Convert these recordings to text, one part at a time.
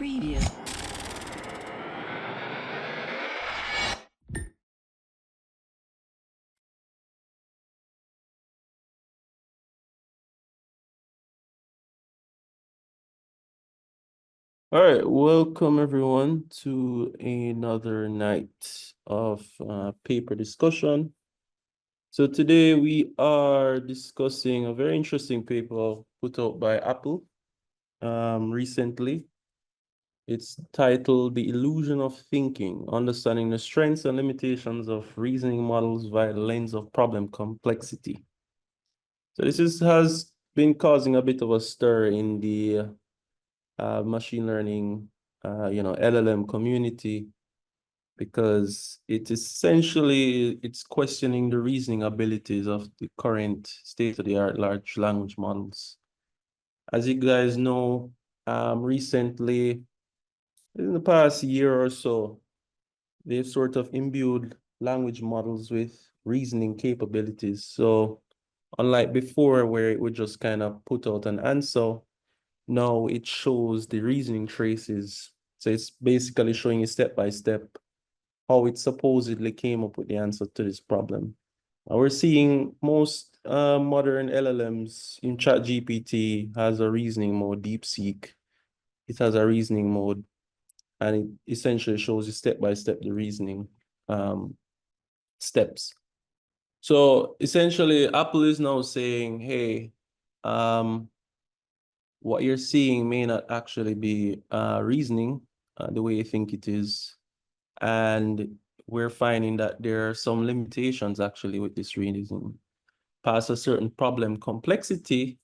Preview. All right, welcome everyone to another night of paper discussion. So today we are discussing a very interesting paper put out by Apple recently. It's titled The Illusion of Thinking, Understanding the Strengths and Limitations of Reasoning Models via the Lens of Problem Complexity. So has been causing a bit of a stir in the machine learning, LLM community, because it's questioning the reasoning abilities of the current state-of-the-art large language models. As you guys know, recently, in the past year or so, they've sort of imbued language models with reasoning capabilities. So unlike before, where it would just kind of put out an answer, now it shows the reasoning traces. So it's basically showing you step by step how it supposedly came up with the answer to this problem. We're seeing most modern LLMs in ChatGPT has a reasoning mode, DeepSeek. It has a reasoning mode, and it essentially shows you step by step the reasoning steps. So essentially, Apple is now saying, hey, what you're seeing may not actually be reasoning the way you think it is. And we're finding that there are some limitations actually with this reasoning. Past a certain problem complexity,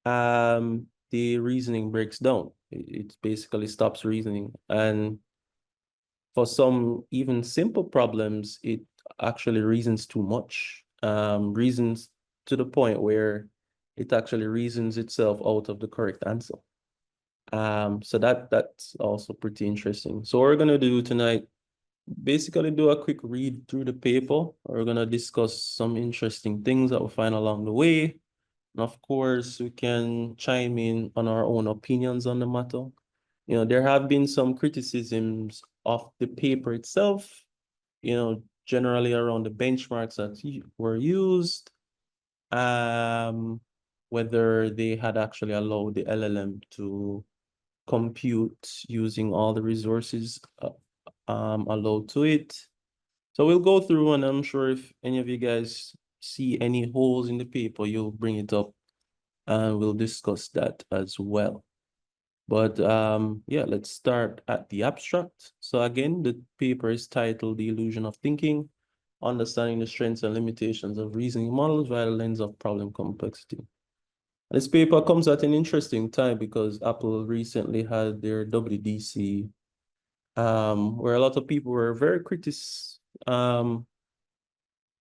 the reasoning breaks down. It basically stops reasoning. And for some even simple problems, it actually reasons too much. Reasons to the point where it actually reasons itself out of the correct answer. So that's also pretty interesting. So what we're gonna do tonight, basically do a quick read through the paper. We're gonna discuss some interesting things that we find along the way. And of course, we can chime in on our own opinions on the matter. There have been some criticisms of the paper itself, generally around the benchmarks that were used, whether they had actually allowed the LLM to compute using all the resources allowed to it. So we'll go through, and I'm sure if any of you guys see any holes in the paper, you'll bring it up and we'll discuss that as well. But yeah, let's start at the abstract. So again, the paper is titled The Illusion of Thinking, Understanding the Strengths and Limitations of Reasoning Models via the Lens of Problem Complexity. This paper comes at an interesting time because Apple recently had their WDC, where a lot of people were very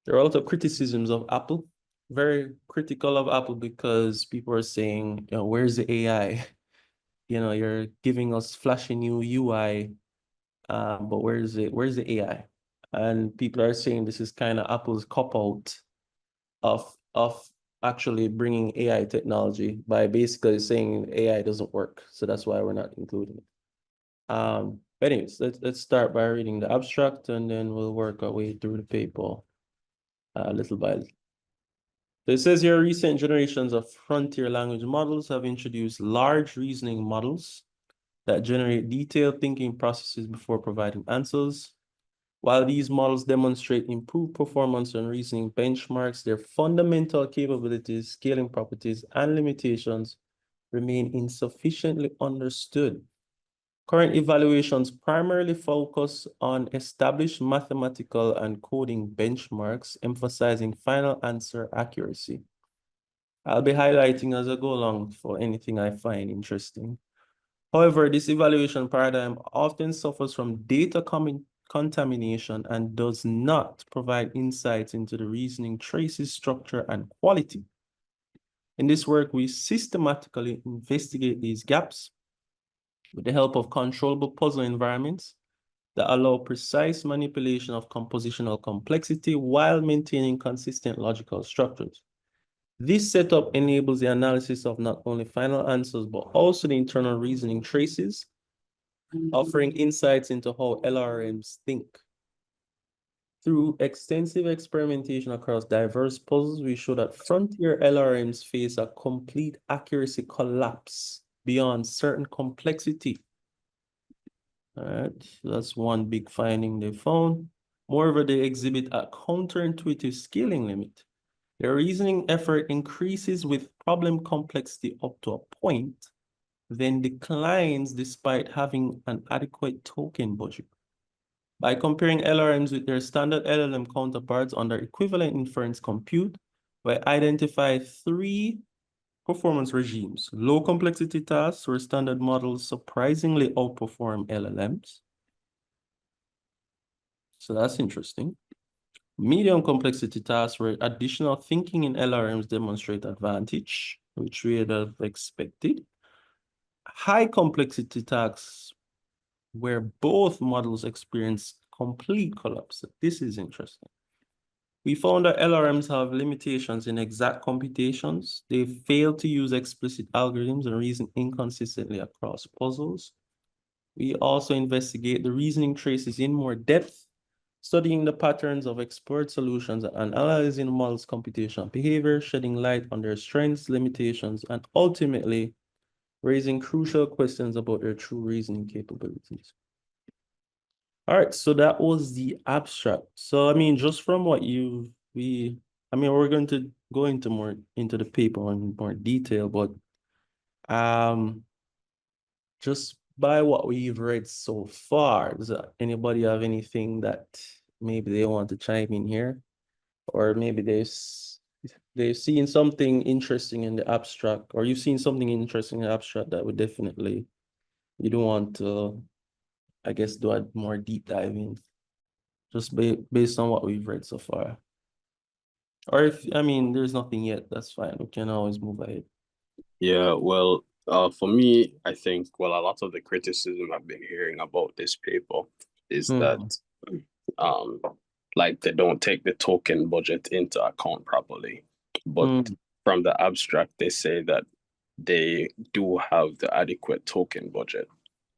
there are a lot of criticisms of Apple, very critical of Apple because people are saying, where's the AI? You're giving us flashy new UI, but where's the AI? And people are saying this is kind of Apple's cop-out of actually bringing AI technology by basically saying AI doesn't work. So that's why we're not including it. But anyways, let's start by reading the abstract, and then we'll work our way through the paper little by little. So it says here, recent generations of frontier language models have introduced large reasoning models that generate detailed thinking processes before providing answers. While these models demonstrate improved performance on reasoning benchmarks, their fundamental capabilities, scaling properties, and limitations remain insufficiently understood. Current evaluations primarily focus on established mathematical and coding benchmarks, emphasizing final answer accuracy. I'll be highlighting as I go along for anything I find interesting. However, this evaluation paradigm often suffers from data contamination and does not provide insights into the reasoning traces, structure, and quality. In this work, we systematically investigate these gaps with the help of controllable puzzle environments that allow precise manipulation of compositional complexity while maintaining consistent logical structures. This setup enables the analysis of not only final answers, but also the internal reasoning traces offering insights into how LRMs think. Through extensive experimentation across diverse puzzles, we show that frontier LRMs face a complete accuracy collapse beyond certain complexity. All right, that's one big finding they found. Moreover, they exhibit a counterintuitive scaling limit. Their reasoning effort increases with problem complexity up to a point, then declines despite having an adequate token budget. By comparing LRMs with their standard LLM counterparts under equivalent inference compute, we identify three performance regimes: low complexity tasks, where standard models surprisingly outperform LLMs. So that's interesting. Medium complexity tasks, where additional thinking in LRMs demonstrate advantage, which we had expected. High complexity tasks, where both models experience complete collapse. This is interesting. We found that LRMs have limitations in exact computations. They fail to use explicit algorithms and reason inconsistently across puzzles. We also investigate the reasoning traces in more depth, studying the patterns of expert solutions and analyzing the model's computational behavior, shedding light on their strengths, limitations, and ultimately raising crucial questions about their true reasoning capabilities. All right, so that was the abstract. So I mean, just from what we're going to go into the paper in more detail, but just by what we've read so far, does anybody have anything that maybe they want to chime in here? Or maybe they've seen something interesting in the abstract, or you've seen something interesting in the abstract that would definitely you don't want to, I guess, do a more deep dive in, just based on what we've read so far. Or if, I mean, there's nothing yet, that's fine. We can always move ahead. Yeah, well, for me, I think, well, a lot of the criticism I've been hearing about this paper is that, um, like they don't take the token budget into account properly. But from the abstract, they say that they do have the adequate token budget.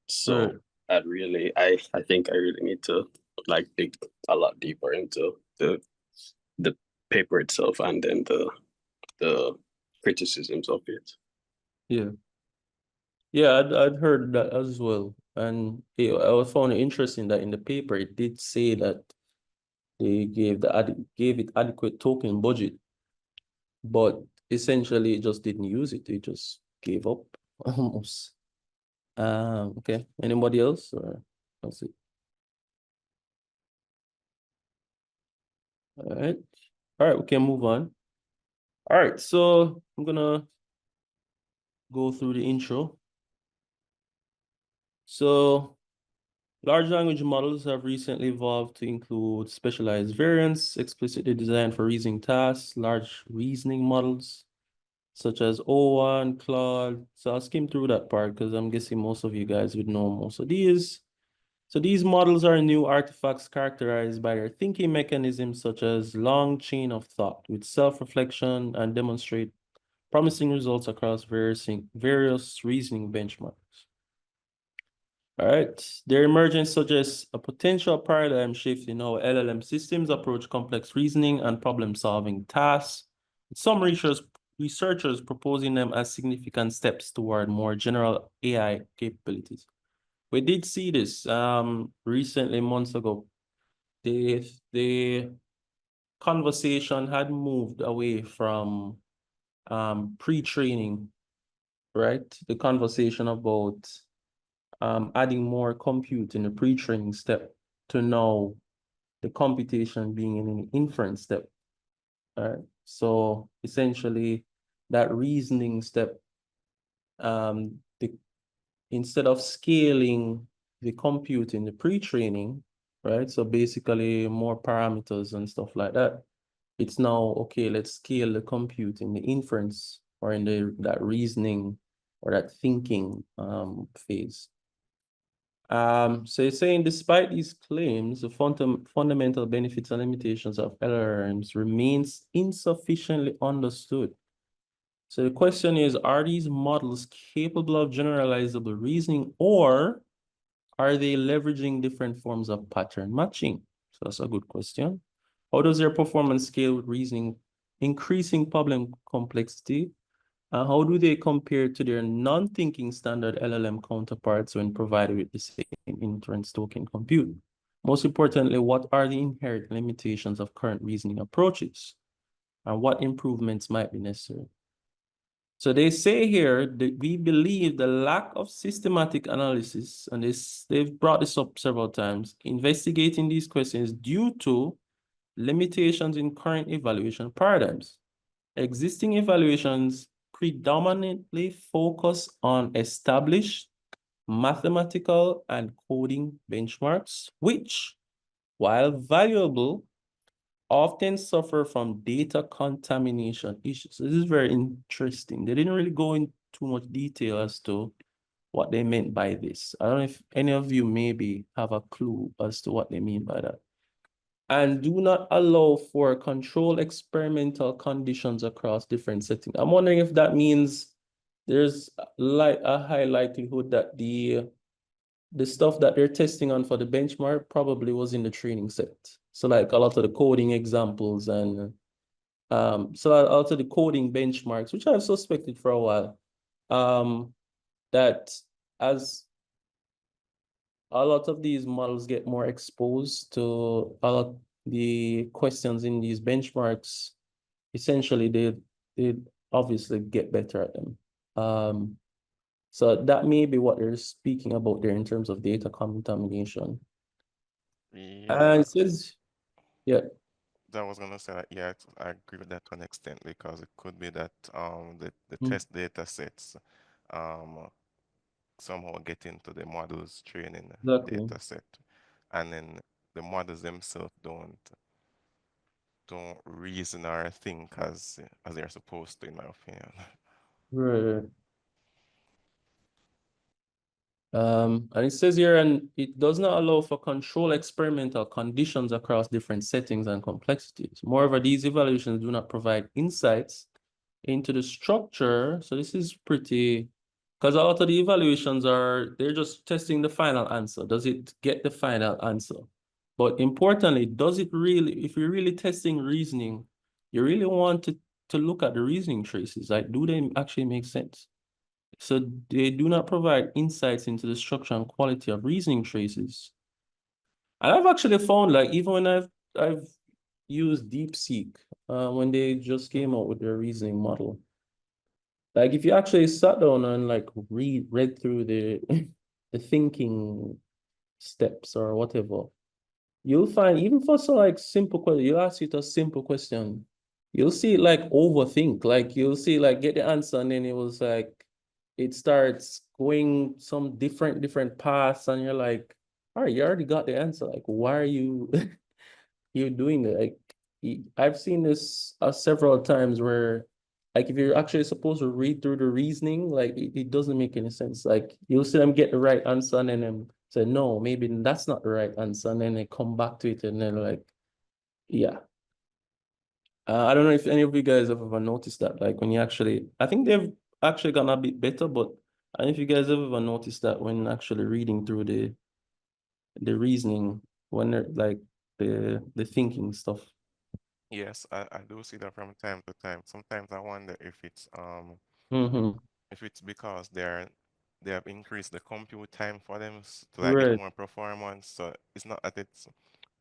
So I think I really need to like dig a lot deeper into the paper itself and then the criticisms of it. Yeah. Yeah, I'd heard that as well. And I found it interesting that in the paper, it did say that they gave it adequate token budget, but essentially it just didn't use it. It just gave up almost. Okay. Anybody else, or that's it? All right. All right, we can move on. All right, so I'm gonna go through the intro. So large language models have recently evolved to include specialized variants explicitly designed for reasoning tasks, large reasoning models, such as O1, Claude. So I'll skim through that part because I'm guessing most of you guys would know most of these. So these models are new artifacts characterized by their thinking mechanisms, such as long chain of thought with self-reflection, and demonstrate promising results across various reasoning benchmarks. All right, their emergence suggests a potential paradigm shift in how LLM systems approach complex reasoning and problem-solving tasks, with some researchers proposing them as significant steps toward more general AI capabilities. We did see this recently, months ago. The conversation had moved away from pre-training, right? The conversation about adding more compute in the pre-training step to now the computation being in an inference step. All right. So essentially that reasoning step, instead of scaling the compute in the pre-training, right? So basically more parameters and stuff like that. It's now, okay, let's scale the compute in the inference or in that reasoning or that thinking phase. So it's saying despite these claims, the fundamental benefits and limitations of LLMs remains insufficiently understood. So the question is, are these models capable of generalizable reasoning, or are they leveraging different forms of pattern matching? So that's a good question. How does their performance scale with reasoning, increasing problem complexity? How do they compare to their non-thinking standard LLM counterparts when provided with the same inference token compute? Most importantly, what are the inherent limitations of current reasoning approaches? And what improvements might be necessary? So they say here that we believe the lack of systematic analysis, and they've brought this up several times, investigating these questions due to limitations in current evaluation paradigms. Existing evaluations predominantly focus on established mathematical and coding benchmarks, which, while valuable, often suffer from data contamination issues. So this is very interesting. They didn't really go into too much detail as to what they meant by this. I don't know if any of you maybe have a clue as to what they mean by that. And do not allow for controlled experimental conditions across different settings. I'm wondering if that means there's like a high likelihood that the stuff that they're testing on for the benchmark probably was in the training set. So like a lot of the coding examples and so a lot of the coding benchmarks, which I've suspected for a while, that as a lot of these models get more exposed to a lot the questions in these benchmarks, essentially they obviously get better at them. So that may be what they're speaking about there in terms of data contamination. And Yeah, it says, yeah, that was gonna say that, yeah, I agree with that to an extent because it could be that the mm, test data sets um somehow get into the model's training exactly. data set, and then the models themselves don't reason or think as they're supposed to, in my opinion. Right. And it says here, and it does not allow for control experimental conditions across different settings and complexities. Moreover, these evaluations do not provide insights into the structure. So this is pretty, because a lot of the evaluations they're just testing the final answer. Does it get the final answer? But importantly, does it really, if you're really testing reasoning, you really want to look at the reasoning traces. Like, do they actually make sense? So they do not provide insights into the structure and quality of reasoning traces. And I've actually found, like, even when I've used DeepSeek, when they just came out with their reasoning model, like if you actually sat down and like read through the the thinking steps or whatever, you'll find even for some like simple question, you ask it a simple question, you'll see it like overthink. Like you'll see like get the answer and then it was like it starts going some different paths and you're like, all right, you already got the answer. Like, why are you you doing it? Like I've seen this several times where like if you're actually supposed to read through the reasoning, like it doesn't make any sense. Like you'll see them get the right answer and then say, no, maybe that's not the right answer. And then they come back to it and then like, yeah. I don't know if any of you guys have ever noticed that, like when you actually, I think they've actually gotten a bit better, but I don't know if you guys have ever noticed that when actually reading through the reasoning, when they're like the thinking stuff. Yes, I do see that from time to time. Sometimes I wonder Mm-hmm. if it's because they have increased the compute time for them to like get Right. more performance. So it's not that it's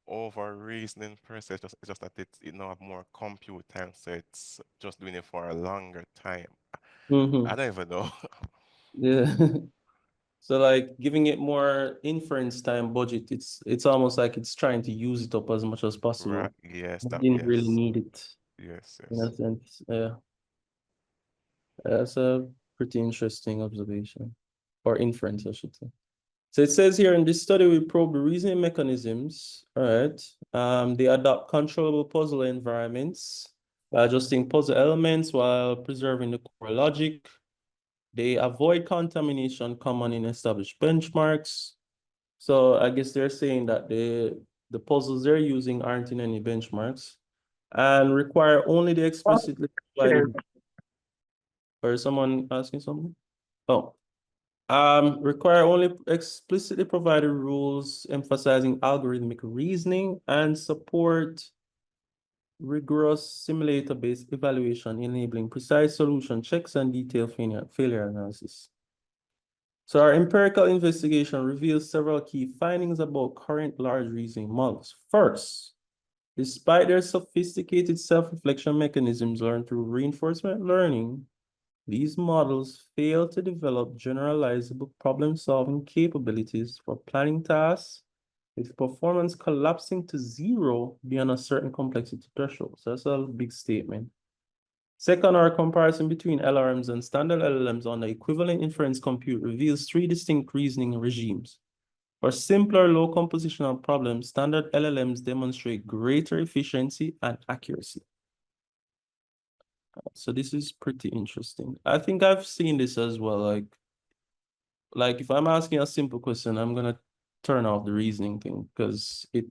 over reasoning per se, it's just that it now have more compute time, so it's just doing it for a longer time. I Mm-hmm. don't even know. Yeah. So like giving it more inference time budget, it's almost like it's trying to use it up as much as Right, possible. yes, But that, didn't really yes, need it yes, in a yes. sense. Yeah. That's a pretty interesting observation or inference, I should say. So it says here in this study, we probe the reasoning mechanisms. All right. They adopt controllable puzzle environments by adjusting puzzle elements while preserving the core logic. They avoid contamination common in established benchmarks. So I guess they're saying that the puzzles they're using aren't in any benchmarks and require only the explicitly provided. Or is someone asking something? Oh. Require only explicitly provided rules emphasizing algorithmic reasoning and support rigorous simulator-based evaluation enabling precise solution checks and detailed failure analysis. So our empirical investigation reveals several key findings about current large reasoning models. First, despite their sophisticated self-reflection mechanisms learned through reinforcement learning, these models fail to develop generalizable problem-solving capabilities for planning tasks with performance collapsing to zero beyond a certain complexity threshold. So that's a big statement. Second, our comparison between LRMs and standard LLMs on the equivalent inference compute reveals three distinct reasoning regimes. For simpler, low compositional problems, standard LLMs demonstrate greater efficiency and accuracy. So this is pretty interesting. I think I've seen this as well. Like if I'm asking a simple question, I'm gonna turn off the reasoning thing because it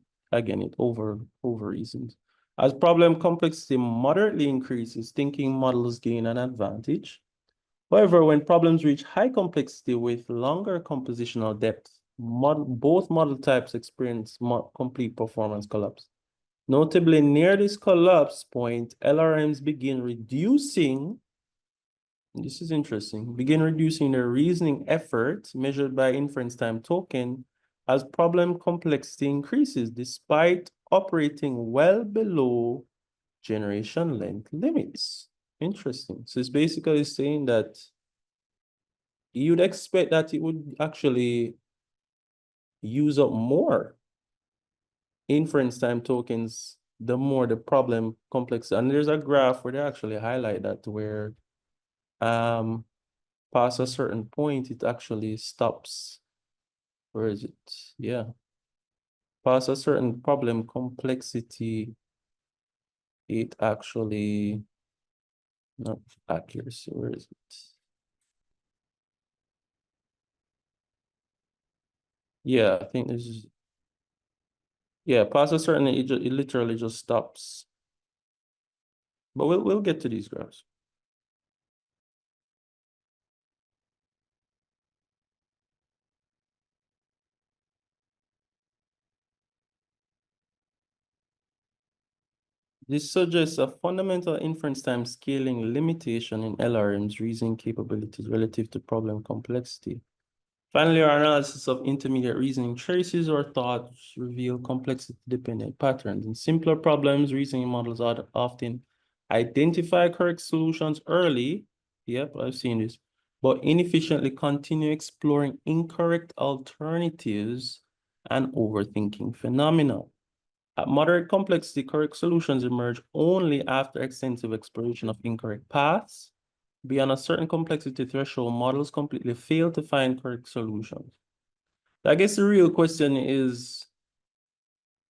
over reasons. As problem complexity moderately increases, thinking models gain an advantage. However, when problems reach high complexity with longer compositional depth, both model types experience complete performance collapse. Notably, near this collapse point, LRMs begin reducing, this is interesting, begin reducing their reasoning effort measured by inference time token as problem complexity increases, despite operating well below generation length limits. Interesting. So it's basically saying that you'd expect that it would actually use up more inference time tokens the more the problem complex. And there's a graph where they actually highlight that where past a certain point, it actually stops. Where is it? Yeah. Past a certain problem complexity, it actually, not accuracy, where is it? Yeah, I think this is, yeah, past a certain, it literally just stops. But we'll get to these graphs. This suggests a fundamental inference time scaling limitation in LRM's reasoning capabilities relative to problem complexity. Finally, our analysis of intermediate reasoning traces or thoughts reveal complexity-dependent patterns. In simpler problems, reasoning models often identify correct solutions early. Yep, I've seen this. But inefficiently continue exploring incorrect alternatives and overthinking phenomena. At moderate complexity, correct solutions emerge only after extensive exploration of incorrect paths. Beyond a certain complexity threshold, models completely fail to find correct solutions. I guess the real question is,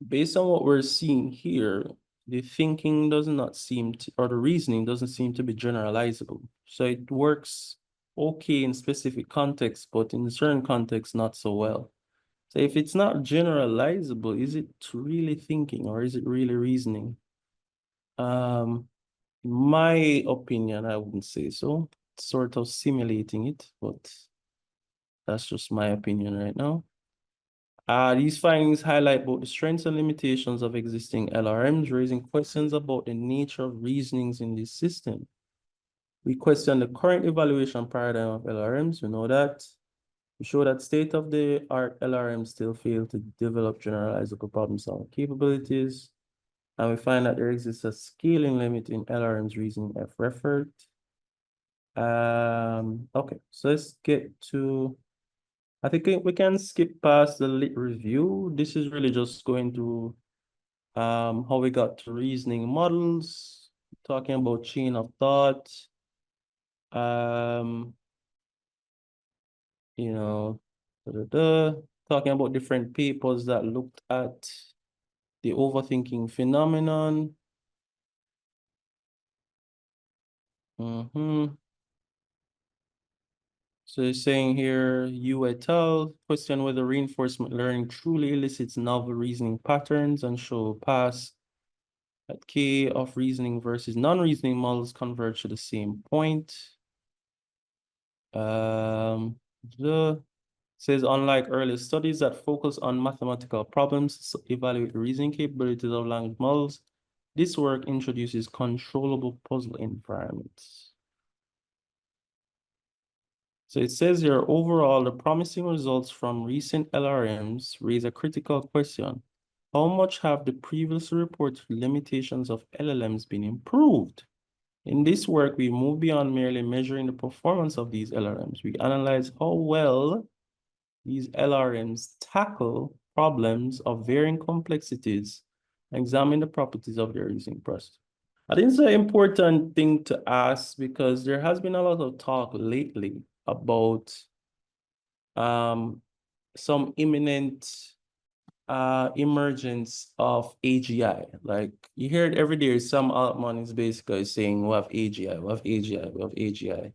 based on what we're seeing here, the thinking does not seem to, or the reasoning doesn't seem to be generalizable. So it works okay in specific contexts, but in certain contexts, not so well. So if it's not generalizable, is it really thinking or is it really reasoning? My opinion, I wouldn't say so. It's sort of simulating it, but that's just my opinion right now. These findings highlight both the strengths and limitations of existing LRMs, raising questions about the nature of reasonings in this system. We question the current evaluation paradigm of LRMs. We know that. We show that state-of-the-art LRMs still fail to develop generalizable problem-solving capabilities. And we find that there exists a scaling limit in LRM's reasoning effort. Okay, so let's get to, I think we can skip past the lit review. This is really just going to how we got to reasoning models, talking about chain of thought, you know, talking about different papers that looked at the overthinking phenomenon. So it's saying here, Yu et al. Question whether reinforcement learning truly elicits novel reasoning patterns and show paths at K of reasoning versus non-reasoning models converge to the same point. The says unlike earlier studies that focus on mathematical problems to evaluate the reasoning capabilities of language models, this work introduces controllable puzzle environments. So it says here, overall, the promising results from recent LRMs raise a critical question. How much have the previously reported limitations of LLMs been improved? In this work, we move beyond merely measuring the performance of these LRMs. We analyze how well these LRMs tackle problems of varying complexities and examine the properties of their reasoning process. I think it's an important thing to ask because there has been a lot of talk lately about some imminent emergence of AGI. Like you hear it every day, some altman is basically saying we have AGI, we have AGI, we have AGI.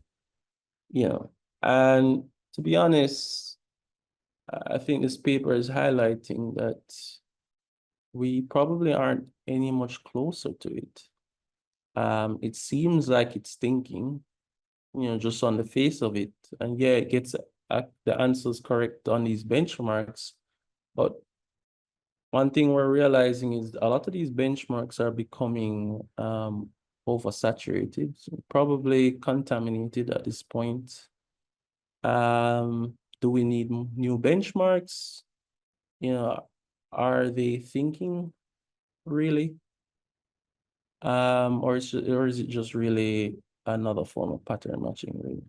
You know, and to be honest, I think this paper is highlighting that we probably aren't any much closer to it. It seems like it's thinking, just on the face of it. And yeah, it gets the answers correct on these benchmarks. But one thing we're realizing is a lot of these benchmarks are becoming oversaturated, probably contaminated at this point. Do we need new benchmarks? Are they thinking really? Or is it just really another form of pattern matching, really?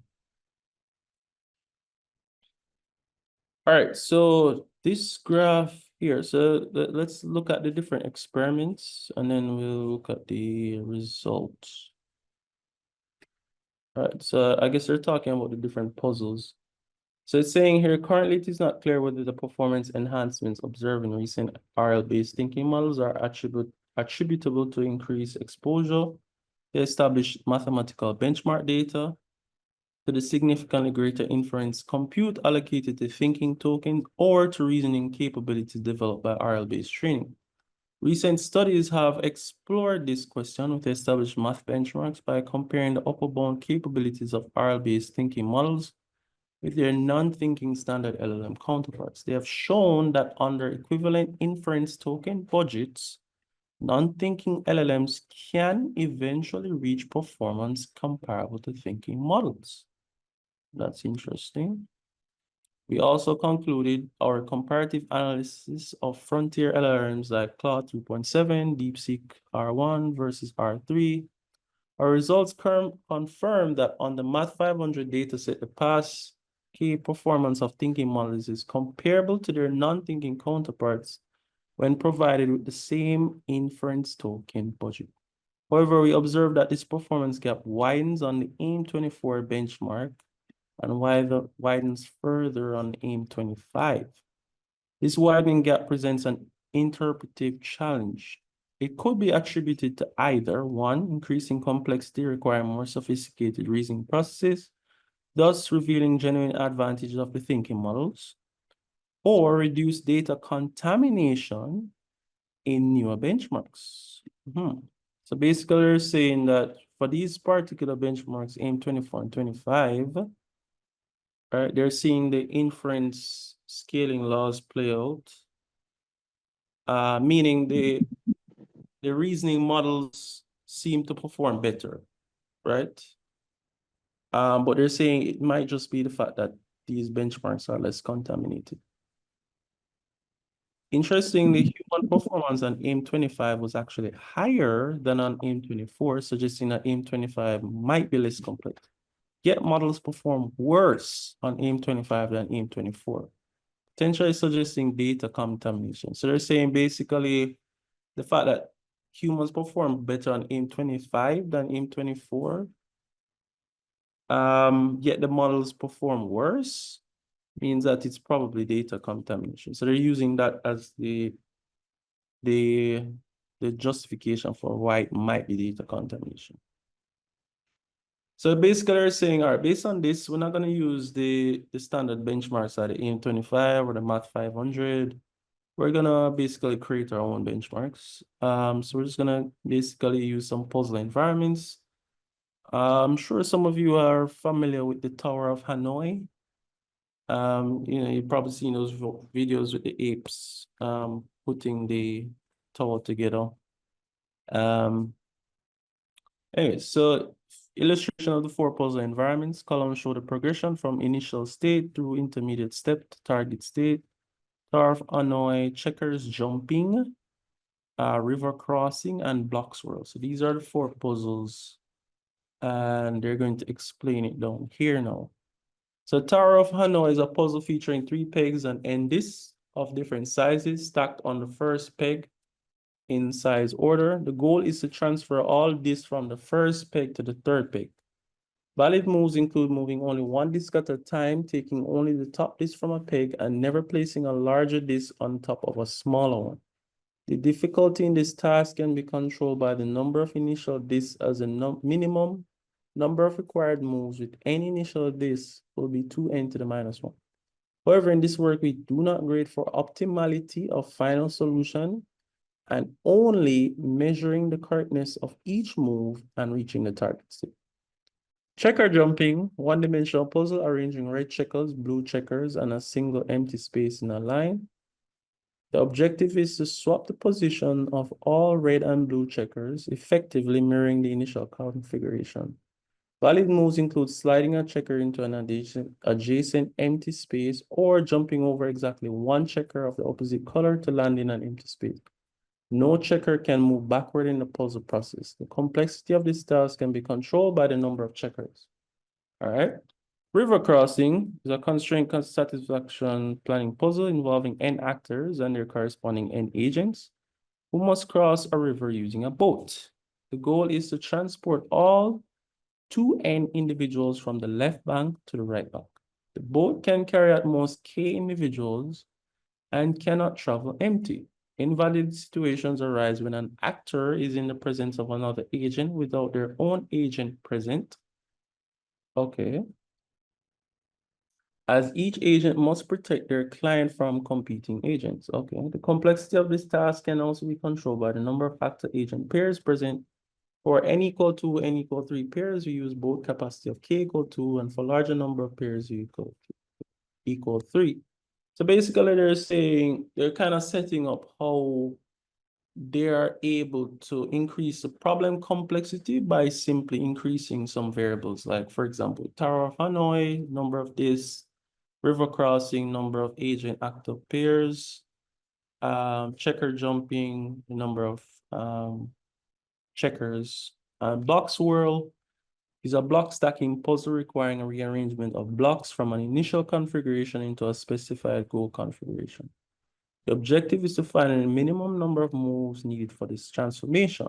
All right, so this graph here, so let's look at the different experiments and then we'll look at the results. All right, so I guess they're talking about the different puzzles. So it's saying here, currently it is not clear whether the performance enhancements observed in recent RL-based thinking models are attributable to increased exposure, to established mathematical benchmark data, to the significantly greater inference compute allocated to thinking tokens, or to reasoning capabilities developed by RL-based training. Recent studies have explored this question with established math benchmarks by comparing the upper bound capabilities of RL-based thinking models with their non-thinking standard LLM counterparts. They have shown that under equivalent inference token budgets, non-thinking LLMs can eventually reach performance comparable to thinking models. That's interesting. We also concluded our comparative analysis of frontier LLMs like Claude 3.7, DeepSeek R1 versus R3. Our results confirm that on the Math 500 dataset, the past key performance of thinking models is comparable to their non-thinking counterparts when provided with the same inference token budget. However, we observe that this performance gap widens on the AIM-24 benchmark and widens further on AIM-25. This widening gap presents an interpretive challenge. It could be attributed to either, one, increasing complexity requiring more sophisticated reasoning processes, thus revealing genuine advantages of the thinking models, or reduced data contamination in newer benchmarks. So basically, they're saying that for these particular benchmarks, AIM-24 and 25, they're seeing the inference scaling laws play out, meaning the reasoning models seem to perform better, right? But they're saying it might just be the fact that these benchmarks are less contaminated. Interestingly, human performance on AIM-25 was actually higher than on AIM-24, suggesting that AIM-25 might be less complex. Yet models perform worse on AIM-25 than AIM-24, potentially suggesting data contamination. So they're saying basically the fact that humans perform better on AIM-25 than AIM-24, yet the models perform worse, means that it's probably data contamination. So they're using that as the justification for why it might be data contamination. So basically they're saying, all right, based on this, we're not going to use the standard benchmarks at the AIM-25 or the Math 500. We're going to basically create our own benchmarks. So we're just going to basically use some puzzle environments. I'm sure some of you are familiar with the Tower of Hanoi. You've probably seen those videos with the apes putting the tower together. Anyway, so illustration of the four puzzle environments. Columns show the progression from initial state through intermediate step to target state. Turf, Hanoi, checkers, jumping, river crossing, and block swirl. So these are the four puzzles, and they're going to explain it down here now. So Tower of Hanoi is a puzzle featuring 3 pegs and end discs of different sizes stacked on the first peg in size order. The goal is to transfer all discs from the first peg to the third peg. Valid moves include moving only one disc at a time, taking only the top disc from a peg, and never placing a larger disc on top of a smaller one. The difficulty in this task can be controlled by the number of initial discs as a minimum number of required moves with any initial disc will be 2n to the minus 1. However, in this work, we do not grade for optimality of final solution and only measuring the correctness of each move and reaching the target state. Checker jumping, one-dimensional puzzle arranging red checkers, blue checkers, and a single empty space in a line. The objective is to swap the position of all red and blue checkers, effectively mirroring the initial configuration. Valid moves include sliding a checker into an adjacent empty space or jumping over exactly one checker of the opposite color to land in an empty space. No checker can move backward in the puzzle process. The complexity of this task can be controlled by the number of checkers. All right. River crossing is a constraint satisfaction planning puzzle involving n actors and their corresponding n agents who must cross a river using a boat. The goal is to transport all 2n individuals from the left bank to the right bank. The boat can carry at most k individuals and cannot travel empty. Invalid situations arise when an actor is in the presence of another agent without their own agent present. Okay. As each agent must protect their client from competing agents. Okay. The complexity of this task can also be controlled by the number of actor-agent pairs present. For n equal 2, n equal 3 pairs, we use both capacity of k equal 2, and for larger number of pairs, we equal 3. So basically, they're kind of setting up how they are able to increase the problem complexity by simply increasing some variables. Like, for example, Tower of Hanoi, number of this, river crossing, number of agent actor pairs, checker jumping, the number of checkers. Block swirl is a block stacking puzzle requiring a rearrangement of blocks from an initial configuration into a specified goal configuration. The objective is to find a minimum number of moves needed for this transformation.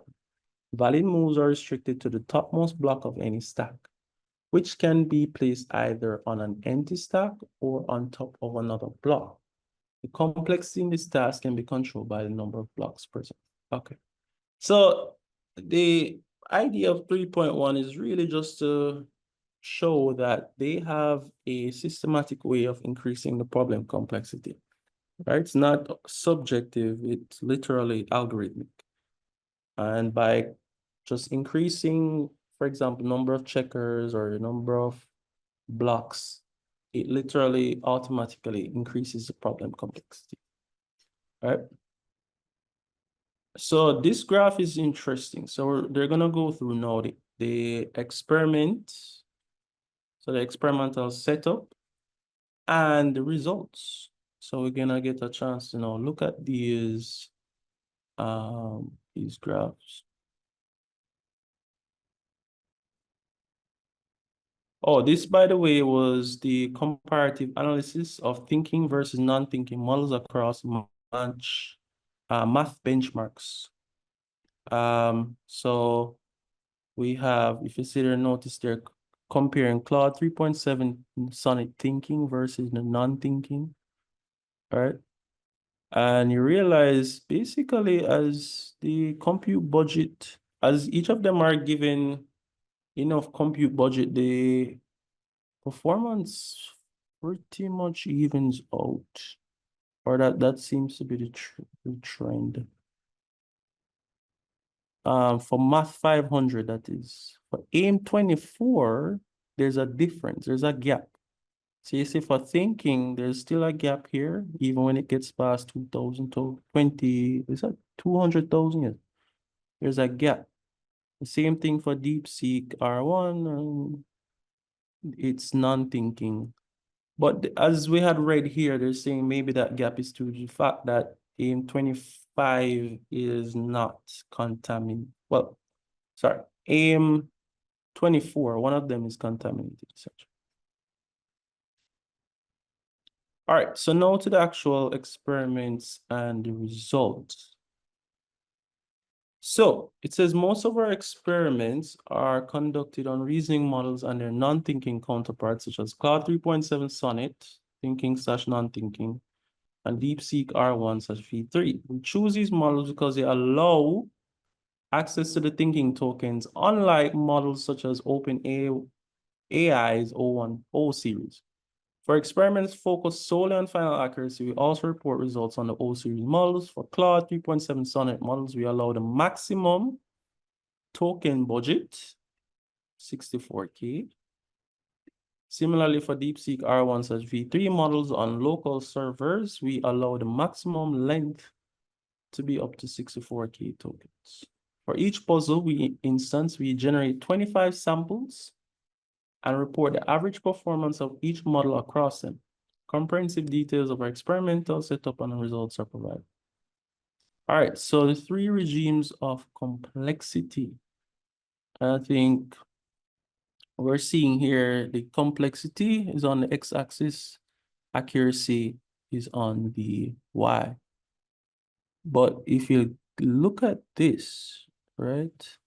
Valid moves are restricted to the topmost block of any stack, which can be placed either on an empty stack or on top of another block. The complexity in this task can be controlled by the number of blocks present. Okay. So the idea of 3.1 is really just to show that they have a systematic way of increasing the problem complexity, right? It's not subjective, it's literally algorithmic. And by just increasing, for example, number of checkers or the number of blocks, it literally automatically increases the problem complexity, right? So this graph is interesting. So they're gonna go through now the experiment, so the experimental setup and the results. So we're gonna get a chance to now look at these graphs. Oh, this, by the way, was the comparative analysis of thinking versus non-thinking models across math benchmarks. So we have, if you see there, notice they're comparing Claude 3.7 Sonnet thinking versus the non-thinking, all right? And you realize basically as the compute budget, as each of them are given enough compute budget, the performance pretty much evens out, or that seems to be the trend. For Math 500, that is. For AIM 24, there's a difference, there's a gap. So you see, for thinking, there's still a gap here, even when it gets past 2000 to 20, is that 200,000? Yes. There's a gap. The same thing for DeepSeek R1, it's non-thinking. But as we had read here, they're saying maybe that gap is to the fact that AIM 25 is not contaminated. Well, sorry, AIM 24, one of them is contaminated, essentially. All right, so now to the actual experiments and the results. So it says most of our experiments are conducted on reasoning models and their non-thinking counterparts, such as Claude 3.7 Sonnet, thinking slash non-thinking, and DeepSeek R1 slash V3. We choose these models because they allow access to the thinking tokens, unlike models such as OpenAI's O1O series. For experiments focused solely on final accuracy, we also report results on the O-series models. For Claude 3.7 Sonnet models, we allow the maximum token budget, 64K. Similarly, for DeepSeek R1/V3 models on local servers, we allow the maximum length to be up to 64K tokens. For each puzzle instance, we generate 25 samples and report the average performance of each model across them. Comprehensive details of our experimental setup and results are provided. All right, so the 3 regimes of complexity. I think we're seeing here the complexity is on the x-axis, accuracy is on the y. But if you look at this, right?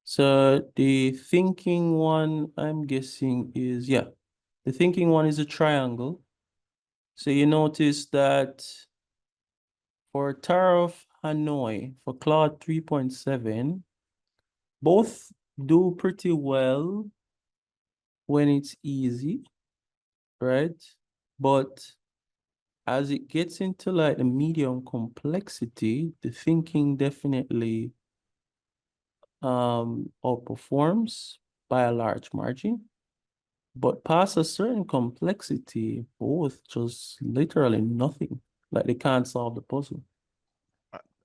So the thinking one, I'm guessing is, yeah, the thinking one is a triangle. So you notice that for Tower of Hanoi, for Claude 3.7, both do pretty well when it's easy, right? But as it gets into like the medium complexity, the thinking definitely outperforms by a large margin. But past a certain complexity, both just literally nothing. Like they can't solve the puzzle.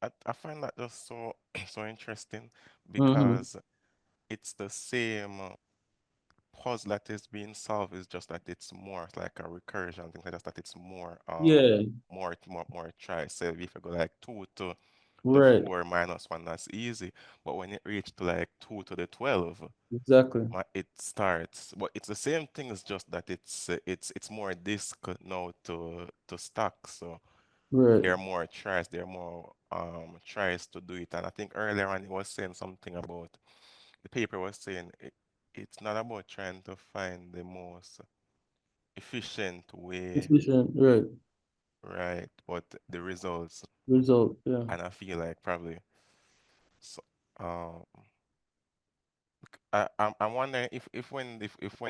I find that just so so interesting Mm-hmm. because it's the same puzzle that is being solved. Is just that it's more like a recursion thing. Just that it's more Yeah, more tries. So if you go like 2 to right. 4 minus 1, that's easy. But when it reach to like 2 to the 12, Exactly. it starts. But it's the same thing. It's just that it's more disk now to stack. So Right. there are more tries. There are more tries to do it. And I think earlier on it was saying something about the paper was saying it's not about trying to find the most efficient way, Efficient, right. right? But the results. Result, yeah. And I feel like probably so, um I'm wondering if when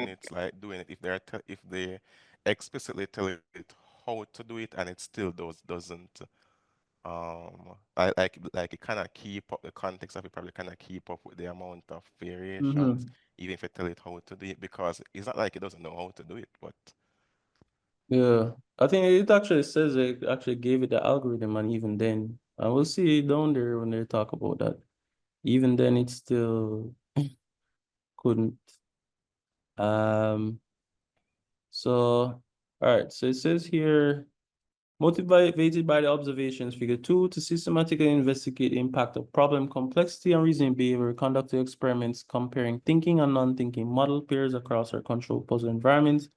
it's like doing it, if if they explicitly tell it how to do it and it still doesn't like it kind of keep up the context of it, probably kind of keep up with the amount of variations, Mm-hmm. even if you tell it how to do it, because it's not like it doesn't know how to do it, but Yeah. I think it actually says it actually gave it the algorithm, and even then, I will see it down there when they talk about that. Even then, it still couldn't. So, all right. So it says here, motivated by the observations, figure 2, to systematically investigate the impact of problem complexity and reasoning behavior, conducted experiments comparing thinking and non-thinking model pairs across our control puzzle environments.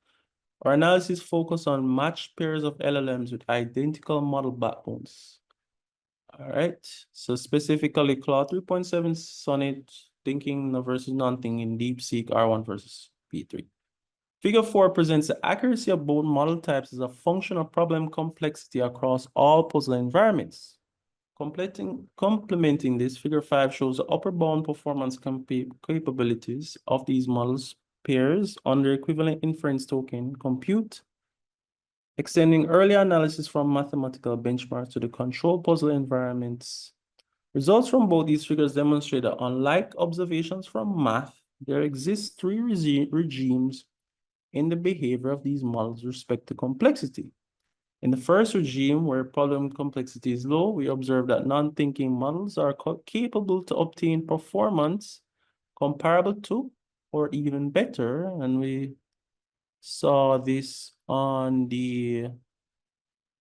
Our analysis focused on matched pairs of LLMs with identical model backbones. All right. So specifically, Claude 3.7 Sonnet thinking versus non-thinking, DeepSeek R1 versus V3. Figure 4 presents the accuracy of both model types as a function of problem complexity across all puzzle environments. Complementing this, Figure 5 shows the upper bound performance capabilities of these models pairs under equivalent inference token compute, extending early analysis from mathematical benchmarks to the control puzzle environments. Results from both these figures demonstrate that unlike observations from math, there exist 3 regimes in the behavior of these models with respect to complexity. In the first regime, where problem complexity is low, we observe that non-thinking models are capable to obtain performance comparable to or even better. And we saw this on the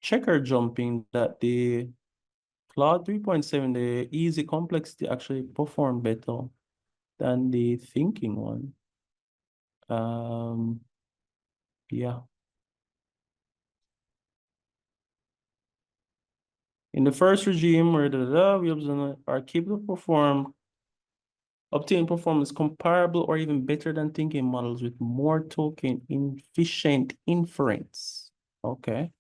checker jumping, that the Claude 3.7, the easy complexity actually performed better than the thinking one. Yeah. In the first regime, where we are capable to obtain performance comparable or even better than thinking models with more token efficient inference. Okay.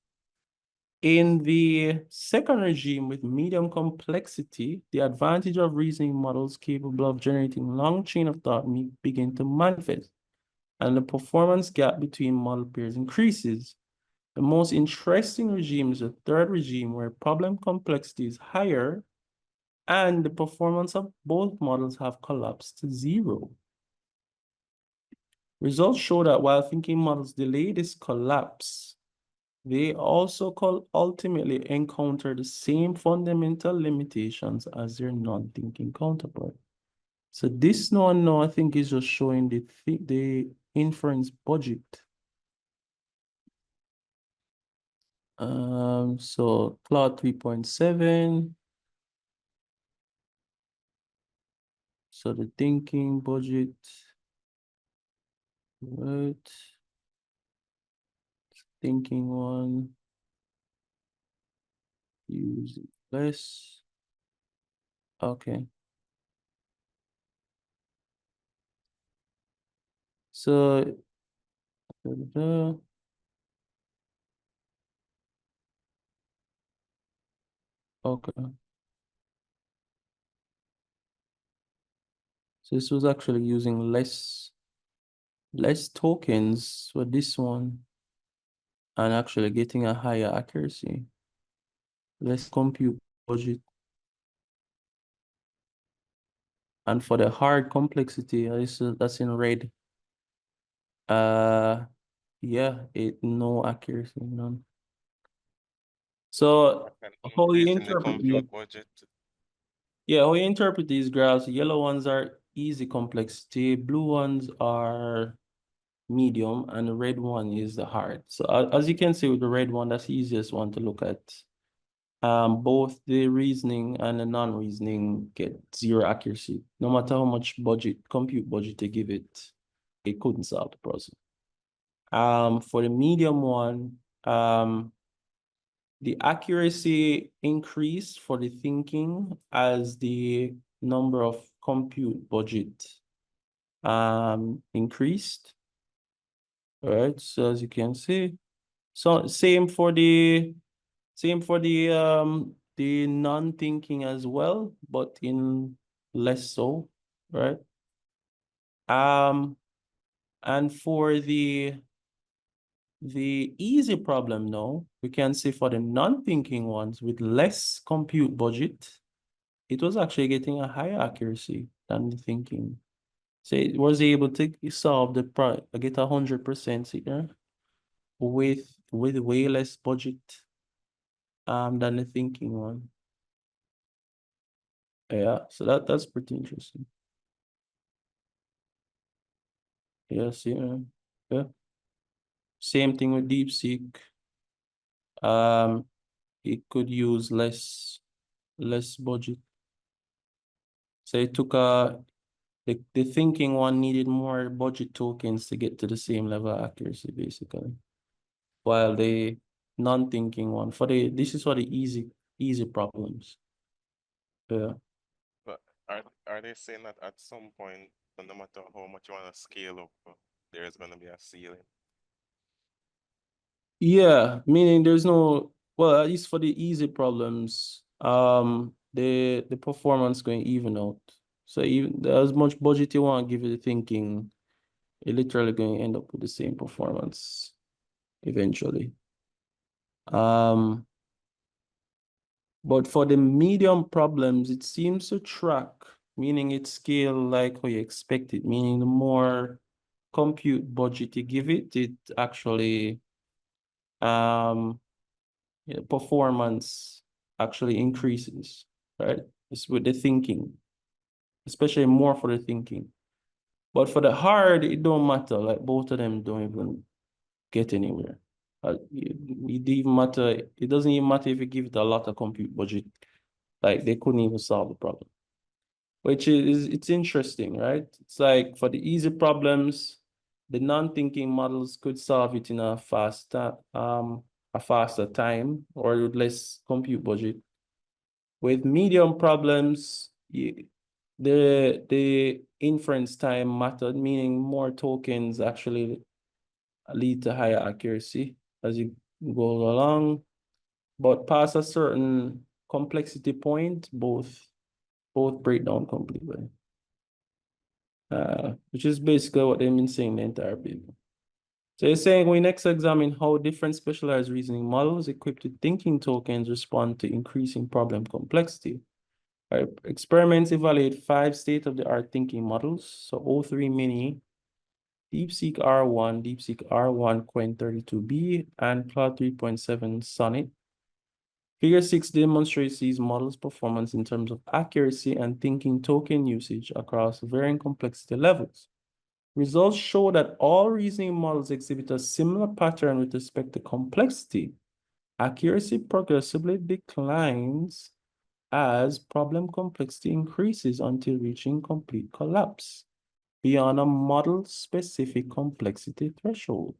In the second regime with medium complexity, the advantage of reasoning models capable of generating long chain of thought begin to manifest, and the performance gap between model pairs increases. The most interesting regime is the third regime, where problem complexity is higher and the performance of both models have collapsed to zero. Results show that while thinking models delay this collapse, they also ultimately encounter the same fundamental limitations as their non-thinking counterpart. So this one now, I think, is just showing the inference budget. So Claude 3.7. So the thinking budget, right? Thinking one, use less. Okay. So, okay. So this was actually using less tokens for this one and actually getting a higher accuracy, less compute budget. And for the hard complexity, that's in red. Yeah, no accuracy, none. So how you Increasing the interpret the compute budget. Yeah, how you interpret these graphs? Yellow ones are easy complexity, blue ones are medium, and the red one is the hard. So as you can see with the red one, that's the easiest one to look at. Both the reasoning and the non-reasoning get zero accuracy. No matter how much compute budget they give it, it couldn't solve the problem. For the medium one, the accuracy increased for the thinking as the number of compute budget increased. All right, so as you can see, so same for the non-thinking as well, but in less so, right? And for the easy problem now, we can see for the non-thinking ones with less compute budget, it was actually getting a higher accuracy than the thinking. So it was able to solve get 100% here with way less budget than the thinking one. Yeah, so that's pretty interesting. Yes, yeah. Yeah. Same thing with DeepSeek. It could use less budget. So it took the thinking one needed more budget tokens to get to the same level of accuracy, basically. While the non-thinking one this is for the easy problems. Yeah. But are they saying that at some point, no matter how much you want to scale up, there's going to be a ceiling? Yeah, meaning there's no, well, at least for the easy problems, the performance going even out. So even as much budget you want to give it the thinking, you're literally going to end up with the same performance eventually. But for the medium problems, it seems to track, meaning it scale like how you expect it, meaning the more compute budget you give it, it actually performance actually increases, right? It's with the thinking, especially more for the thinking. But for the hard, it don't matter. Like both of them don't even get anywhere. It even matter. It doesn't even matter if you give it a lot of compute budget. Like they couldn't even solve the problem. Which is it's interesting, right? It's like for the easy problems, the non-thinking models could solve it in a faster time or with less compute budget. With medium problems, the inference time mattered, meaning more tokens actually lead to higher accuracy as you go along. But past a certain complexity point, both break down completely. Which is basically what they've been saying the entire paper. So it's saying we next examine how different specialized reasoning models equipped with thinking tokens respond to increasing problem complexity. Our experiments evaluate 5 state-of-the-art thinking models. So O3 Mini, DeepSeek R1, DeepSeek R1 Qwen32B, and Claude 3.7 Sonnet. Figure 6 demonstrates these models' performance in terms of accuracy and thinking token usage across varying complexity levels. Results show that all reasoning models exhibit a similar pattern with respect to complexity. Accuracy progressively declines as problem complexity increases until reaching complete collapse beyond a model-specific complexity threshold.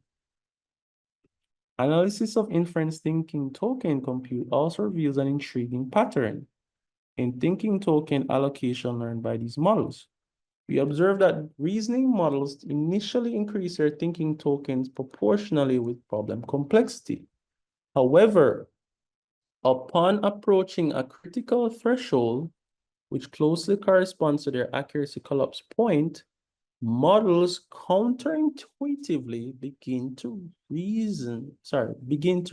Analysis of inference thinking token compute also reveals an intriguing pattern in thinking token allocation learned by these models. We observe that reasoning models initially increase their thinking tokens proportionally with problem complexity. However, upon approaching a critical threshold, which closely corresponds to their accuracy collapse point, models counterintuitively begin to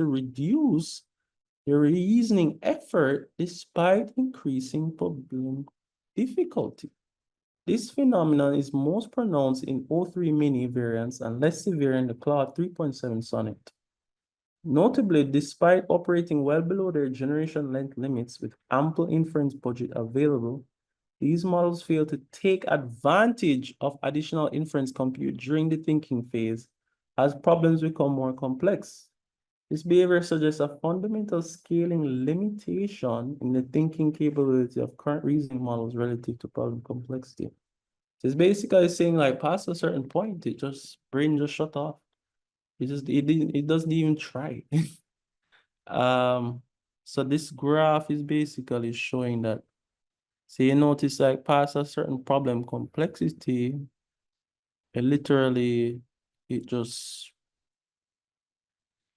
reduce their reasoning effort despite increasing problem difficulty. This phenomenon is most pronounced in O3 mini variants and less severe in the Claude 3.7 Sonnet. Notably, despite operating well below their generation length limits with ample inference budget available, these models fail to take advantage of additional inference compute during the thinking phase as problems become more complex. This behavior suggests a fundamental scaling limitation in the thinking capability of current reasoning models relative to problem complexity. So it's basically saying like past a certain point, brain just shut off. It doesn't even try. So this graph is basically showing that. So you notice like past a certain problem complexity, it literally it just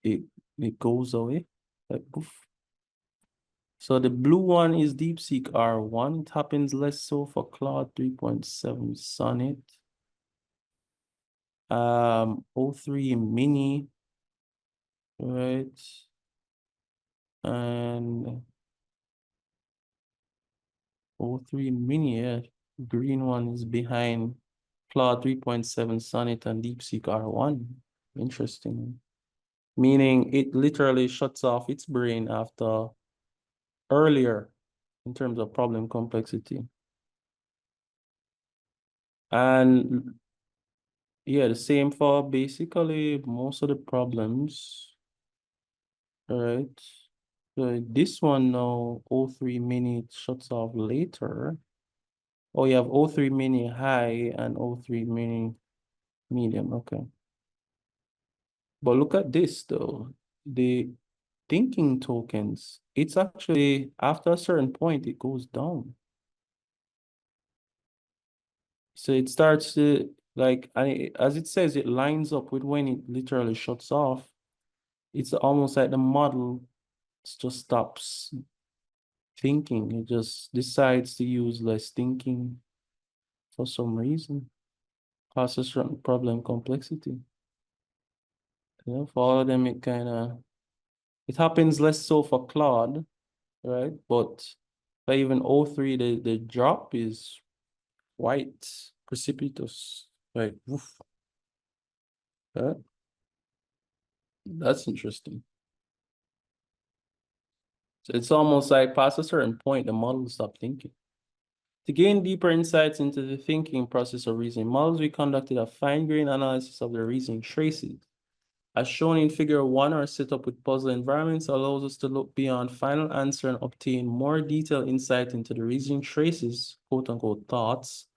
it goes away. Like poof. So the blue one is DeepSeek R1. It happens less so for Claude 3.7 Sonnet. O3 Mini, right? And O3 Mini, yeah. Green one is behind Claude 3.7 Sonnet and DeepSeek R1. Interesting. Meaning it literally shuts off its brain after earlier in terms of problem complexity. And yeah, the same for basically most of the problems. All right. So this one now, O3 mini shuts off later. Oh, you have O3 mini high and O3 mini medium. Okay. But look at this though. The thinking tokens, it's actually after a certain point, it goes down. So it starts to like, as it says, it lines up with when it literally shuts off. It's almost like the model just stops thinking. It just decides to use less thinking for some reason. Causes certain problem complexity. You know, for all of them, it happens less so for Claude, right? But for even O3, the drop is quite precipitous, right? Woof. That's interesting. So it's almost like past a certain point, the model will stop thinking. To gain deeper insights into the thinking process of reasoning models, we conducted a fine-grained analysis of the reasoning traces. As shown in figure 1, our setup with puzzle environments allows us to look beyond final answer and obtain more detailed insight into the reasoning traces, quote-unquote thoughts,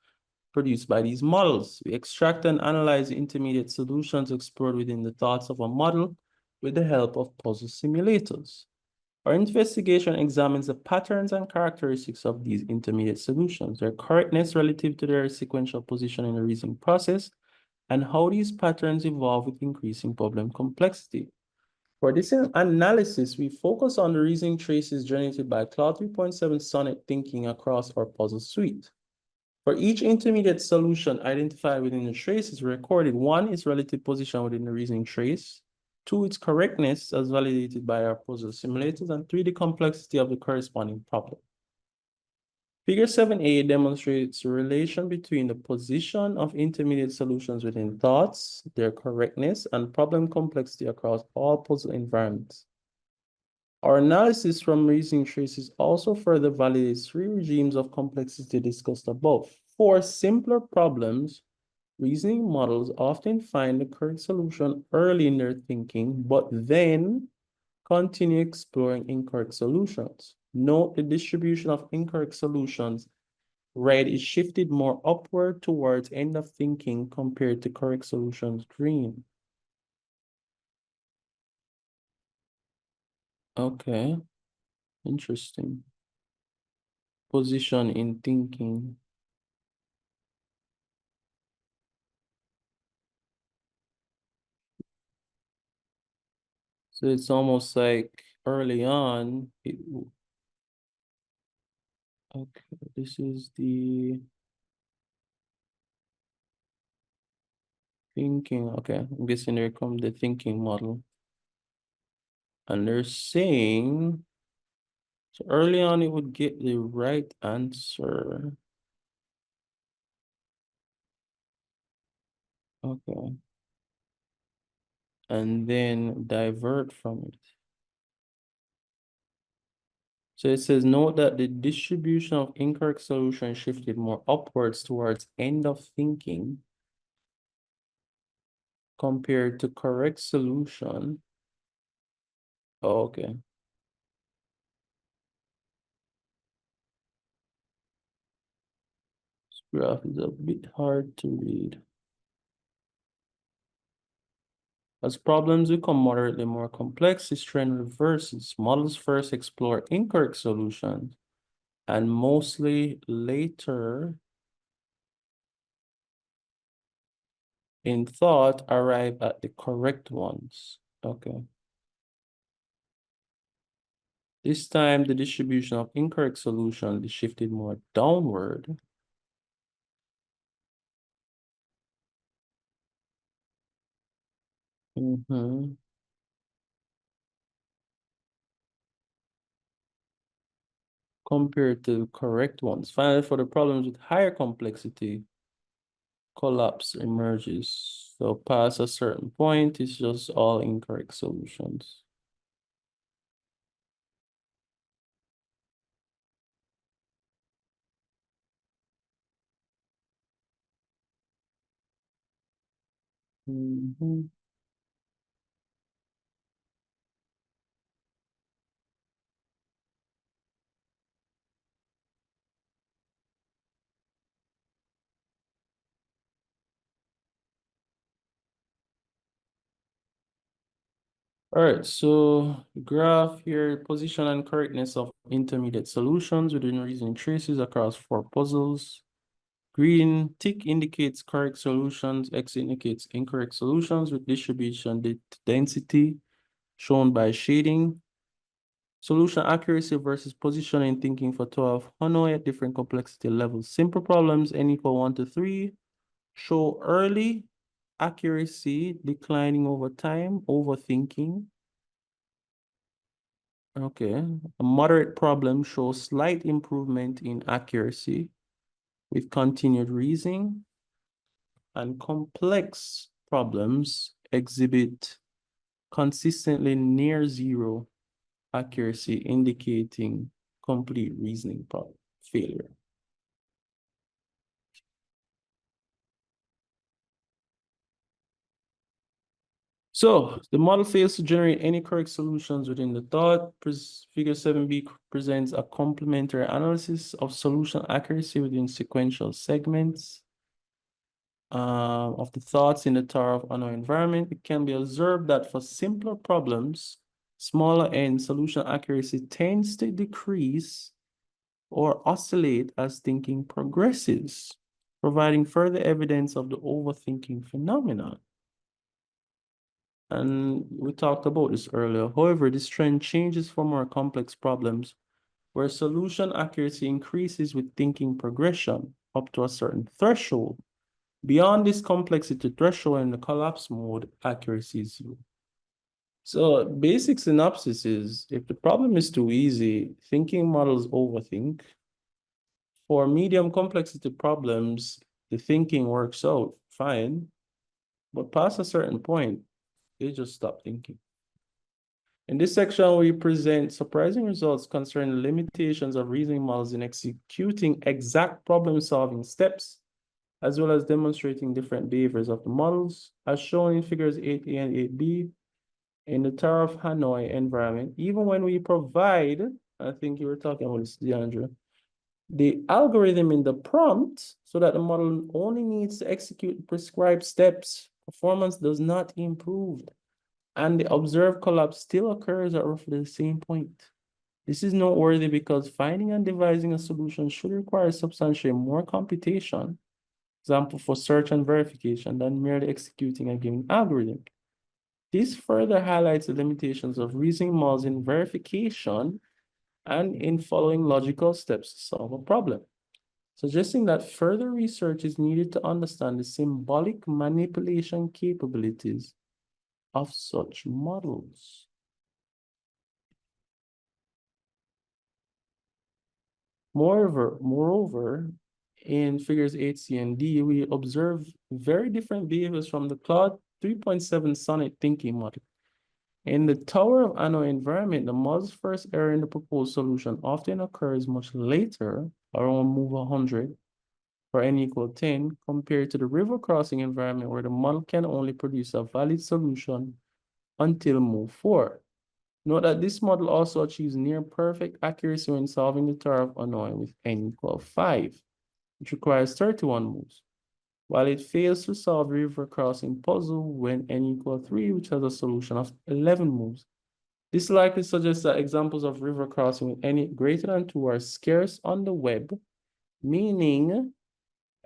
produced by these models. We extract and analyze the intermediate solutions explored within the thoughts of a model with the help of puzzle simulators. Our investigation examines the patterns and characteristics of these intermediate solutions, their correctness relative to their sequential position in the reasoning process, and how these patterns evolve with increasing problem complexity. For this analysis, we focus on the reasoning traces generated by Claude 3.7 Sonnet thinking across our puzzle suite. For each intermediate solution identified within the trace is recorded. 1, its relative position within the reasoning trace. 2, its correctness as validated by our puzzle simulators. And 3, the complexity of the corresponding problem. Figure 7a demonstrates the relation between the position of intermediate solutions within thoughts, their correctness, and problem complexity across all puzzle environments. Our analysis from reasoning traces also further validates 3 regimes of complexity discussed above. For simpler problems, reasoning models often find the correct solution early in their thinking, but then continue exploring incorrect solutions. Note the distribution of incorrect solutions. Red is shifted more upward towards end of thinking compared to correct solutions, green. Okay, interesting. Position in thinking. So it's almost like early on, okay, this is the thinking. Okay, I'm guessing there comes the thinking model. And they're saying, so early on it would get the right answer. Okay. And then divert from it. So it says, note that the distribution of incorrect solution shifted more upwards towards end of thinking compared to correct solution. Oh, okay. This graph is a bit hard to read. As problems become moderately more complex, this trend reverses. Models first explore incorrect solutions and mostly later in thought arrive at the correct ones. Okay. This time, the distribution of incorrect solutions is shifted more downward. Compared to the correct ones. Finally, for the problems with higher complexity, collapse emerges. So past a certain point, it's just all incorrect solutions. All right, so graph here, position and correctness of intermediate solutions within reasoning traces across 4 puzzles. Green tick indicates correct solutions, X indicates incorrect solutions with distribution density shown by shading. Solution accuracy versus position in thinking for 12 Hanoi at different complexity levels. Simple problems, n equal 1 to 3, show early accuracy declining over time, overthinking. Okay, a moderate problem shows slight improvement in accuracy with continued reasoning, and complex problems exhibit consistently near zero accuracy, indicating complete reasoning failure. So the model fails to generate any correct solutions within the thought. Figure 7b presents a complementary analysis of solution accuracy within sequential segments of the thoughts in the tower of unknown environment. It can be observed that for simpler problems, smaller n solution accuracy tends to decrease or oscillate as thinking progresses, providing further evidence of the overthinking phenomenon. And we talked about this earlier. However, this trend changes for more complex problems where solution accuracy increases with thinking progression up to a certain threshold. Beyond this complexity threshold in the collapse mode, accuracy is zero. So basic synopsis is, if the problem is too easy, thinking models overthink. For medium complexity problems, the thinking works out fine, but past a certain point, they just stop thinking. In this section, we present surprising results concerning the limitations of reasoning models in executing exact problem-solving steps, as well as demonstrating different behaviors of the models, as shown in figures 8a and 8b. In the Tower of Hanoi environment, even when we provide, I think you were talking about this, DeAndre, the algorithm in the prompt so that the model only needs to execute prescribed steps, performance does not improve. And the observed collapse still occurs at roughly the same point. This is noteworthy because finding and devising a solution should require substantially more computation, example for search and verification, than merely executing a given algorithm. This further highlights the limitations of reasoning models in verification and in following logical steps to solve a problem, suggesting that further research is needed to understand the symbolic manipulation capabilities of such models. Moreover, in figures 8c and D, we observe very different behaviors from the Claude 3.7 Sonnet thinking model. In the Tower of Hanoi environment, the model's first error in the proposed solution often occurs much later, around move 100, for n equal 10, compared to the river crossing environment where the model can only produce a valid solution until move 4. Note that this model also achieves near perfect accuracy when solving the Tower of Hanoi with n equal 5, which requires 31 moves, while it fails to solve the river crossing puzzle when n equal 3, which has a solution of 11 moves. This likely suggests that examples of river crossing with n greater than 2 are scarce on the web, meaning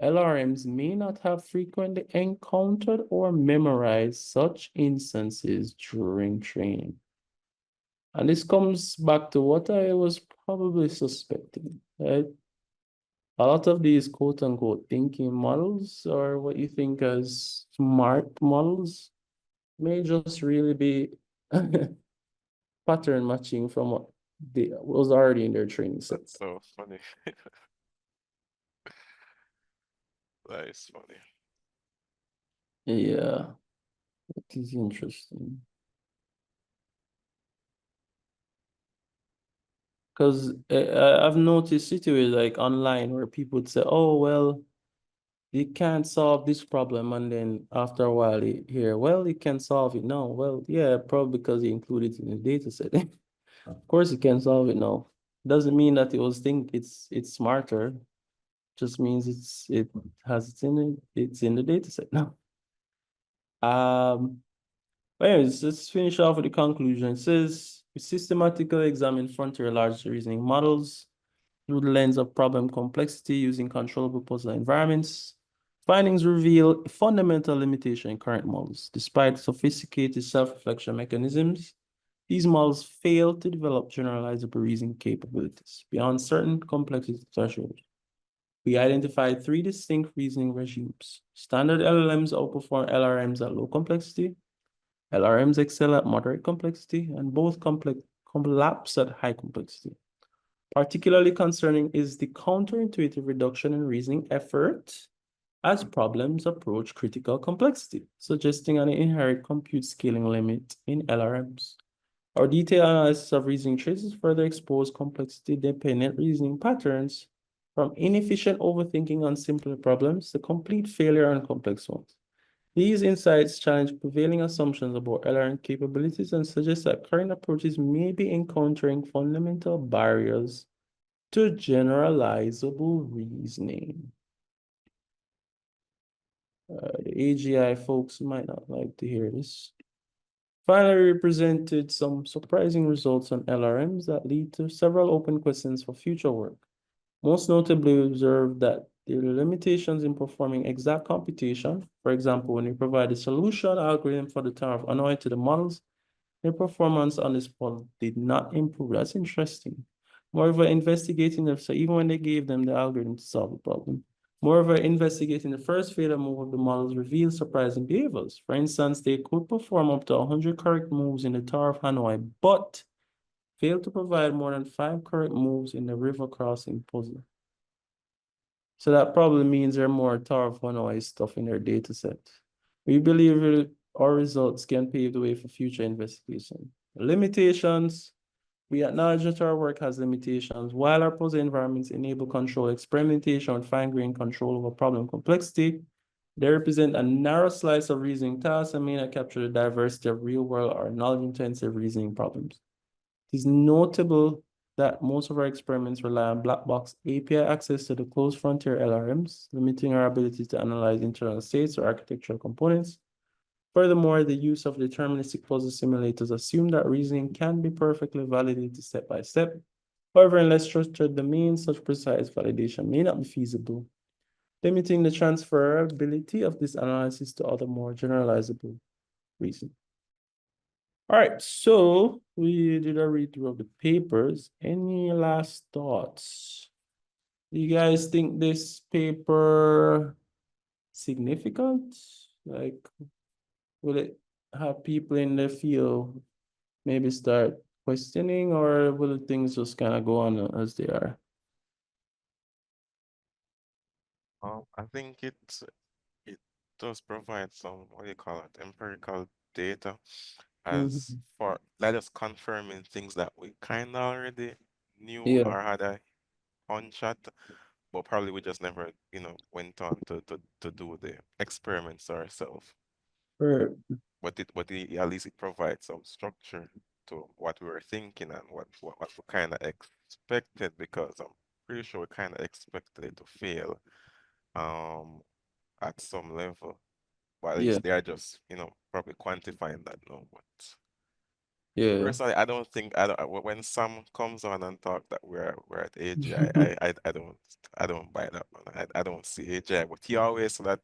LRMs may not have frequently encountered or memorized such instances during training. And this comes back to what I was probably suspecting, right? A lot of these quote unquote thinking models, or what you think as smart models, may just really be pattern matching from what was already in their training set. That's so funny. That is funny. Yeah, it is interesting. Because I've noticed situations like online where people would say, oh, well, you can't solve this problem. And then after a while, you hear, well, you can solve it now. Well, yeah, probably because you include it in the data set. Of course, you can solve it now. Doesn't mean that it was it's smarter. Just means it's in the data set now. But anyways, let's finish off with the conclusion. It says we systematically examine frontier large reasoning models through the lens of problem complexity using controllable puzzle environments. Findings reveal a fundamental limitation in current models. Despite sophisticated self-reflection mechanisms, these models fail to develop generalizable reasoning capabilities beyond certain complexity thresholds. We identified 3 distinct reasoning regimes. Standard LLMs outperform LRMs at low complexity. LRMs excel at moderate complexity, and both collapse at high complexity. Particularly concerning is the counterintuitive reduction in reasoning effort as problems approach critical complexity, suggesting an inherent compute scaling limit in LRMs. Our detailed analysis of reasoning traces further expose complexity-dependent reasoning patterns from inefficient overthinking on simpler problems to complete failure on complex ones. These insights challenge prevailing assumptions about LRM capabilities and suggest that current approaches may be encountering fundamental barriers to generalizable reasoning. The AGI folks might not like to hear this. Finally, we presented some surprising results on LRMs that lead to several open questions for future work. Most notably, we observed that there are limitations in performing exact computation. For example, when we provide a solution algorithm for the term of annoy to the models, their performance on this model did not improve. That's interesting. Moreover, investigating them, so even when they gave them the algorithm to solve the problem, moreover, investigating the first failure move of the models revealed surprising behaviors. For instance, they could perform up to 100 correct moves in the Tower of Hanoi, but failed to provide more than 5 correct moves in the river crossing puzzle. So that probably means there are more Tower of Hanoi stuff in their data set. We believe our results can pave the way for future investigation. Limitations. We acknowledge that our work has limitations. While our puzzle environments enable control, experimentation, and fine-grained control over problem complexity, they represent a narrow slice of reasoning tasks and may not capture the diversity of real-world or knowledge-intensive reasoning problems. It is notable that most of our experiments rely on black box API access to the closed frontier LRMs, limiting our ability to analyze internal states or architectural components. Furthermore, the use of deterministic puzzle simulators assume that reasoning can be perfectly validated step by step. However, in less structured domains, such precise validation may not be feasible, limiting the transferability of this analysis to other more generalizable reasoning. All right, so we did a read through of the papers. Any last thoughts? Do you guys think this paper significant? Like, will it have people in the field maybe start questioning, or will things just kind of go on as they are? I think it does provide some, what do you call it, empirical data as Mhm. for that is confirming things that we kind of already knew Yeah, or had a hunch at, but probably we just never, went on to do the experiments ourselves. right. But at least it provides some structure to what we were thinking and what we kind of expected, because I'm pretty sure we kind of expected it to fail um at some level. But at Yeah, least they are just, probably quantifying that now. But yeah. personally, I don't think I don't when Sam comes on and talk that we're at AGI, I don't buy that one. I don't see AGI, but he always say that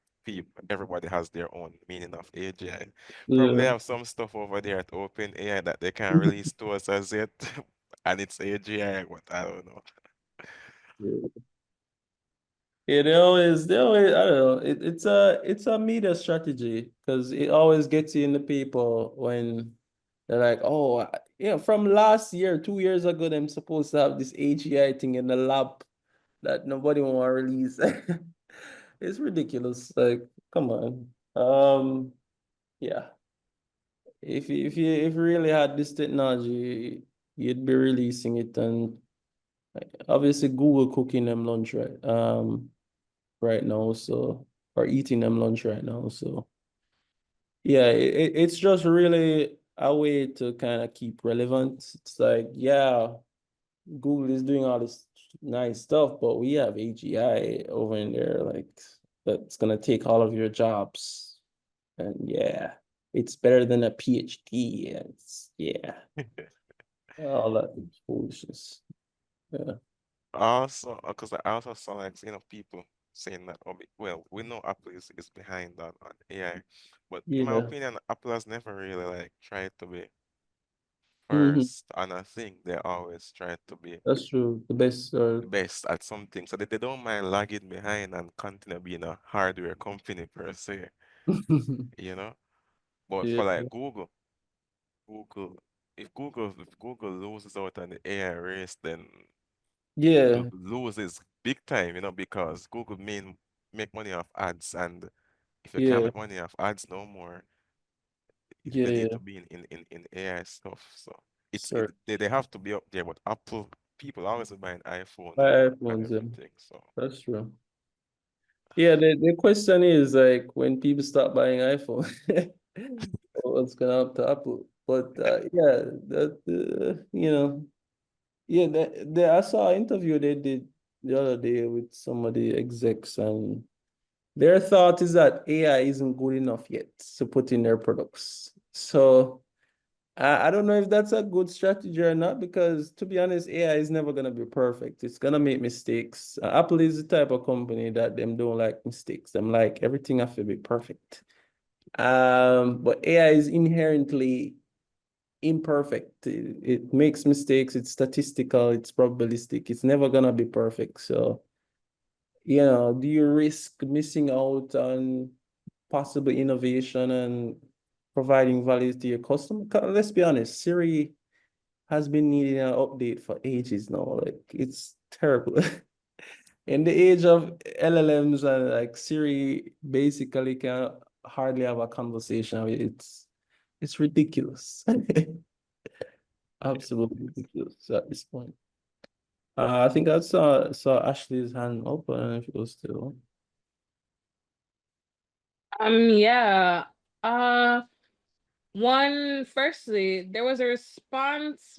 everybody has their own meaning of AGI. Probably they Yeah. have some stuff over there at OpenAI that they can release to us as yet, and it's AGI, but I don't know. Yeah. Yeah, they always, I don't know. It's a media strategy because it always gets you in the people when they're like, oh, from last year, 2 years ago, them supposed to have this AGI thing in the lab that nobody want to release. It's ridiculous. Like, come on. Yeah. If you really had this technology, you'd be releasing it, and obviously Google cooking them lunch, right? Right now, so or eating them lunch right now. So yeah, it's just really a way to kind of keep relevant. It's like, yeah, Google is doing all this nice stuff, but we have AGI over in there, like that's gonna take all of your jobs. And yeah, it's better than a PhD. And yeah, all that foolishness. Yeah. Also, because I also saw like, people saying that, oh, well, we know Apple is behind on AI, but in my Yeah. opinion, Apple has never really like tried to be Hmm. first on a thing. They always try to be That's true. The best the best at something, so that they don't mind lagging behind and continue being a hardware company per se, you know. But yeah. for like Google, if Google loses out on the AI race, then Google Yeah. loses big time, because Google main make money off ads, and if you can't Yeah, make money off ads no more, yeah, they need yeah. to be in AI stuff. So Sure. they have to be up there, but Apple people always buying iPhone My and iPhones, yeah. everything. So That's true. Yeah, the question is like when people stop buying iPhone, what's gonna happen to Apple? But yeah, that yeah, I saw an interview they did the other day with some of the execs, and their thought is that AI isn't good enough yet to put in their products. So I don't know if that's a good strategy or not, because to be honest, AI is never gonna be perfect. It's gonna make mistakes. Apple is the type of company that them don't like mistakes. Them like everything have to be perfect. But AI is inherently imperfect. It makes mistakes. It's statistical. It's probabilistic. It's never gonna be perfect. So, do you risk missing out on possible innovation and providing value to your customer? Let's be honest, Siri has been needing an update for ages now. Like it's terrible. In the age of LLMs and like Siri basically can hardly have a conversation. It's ridiculous. Absolutely ridiculous at this point. I think I saw Ashley's hand up. I don't know if it was still. Yeah. Uh, firstly, there was a response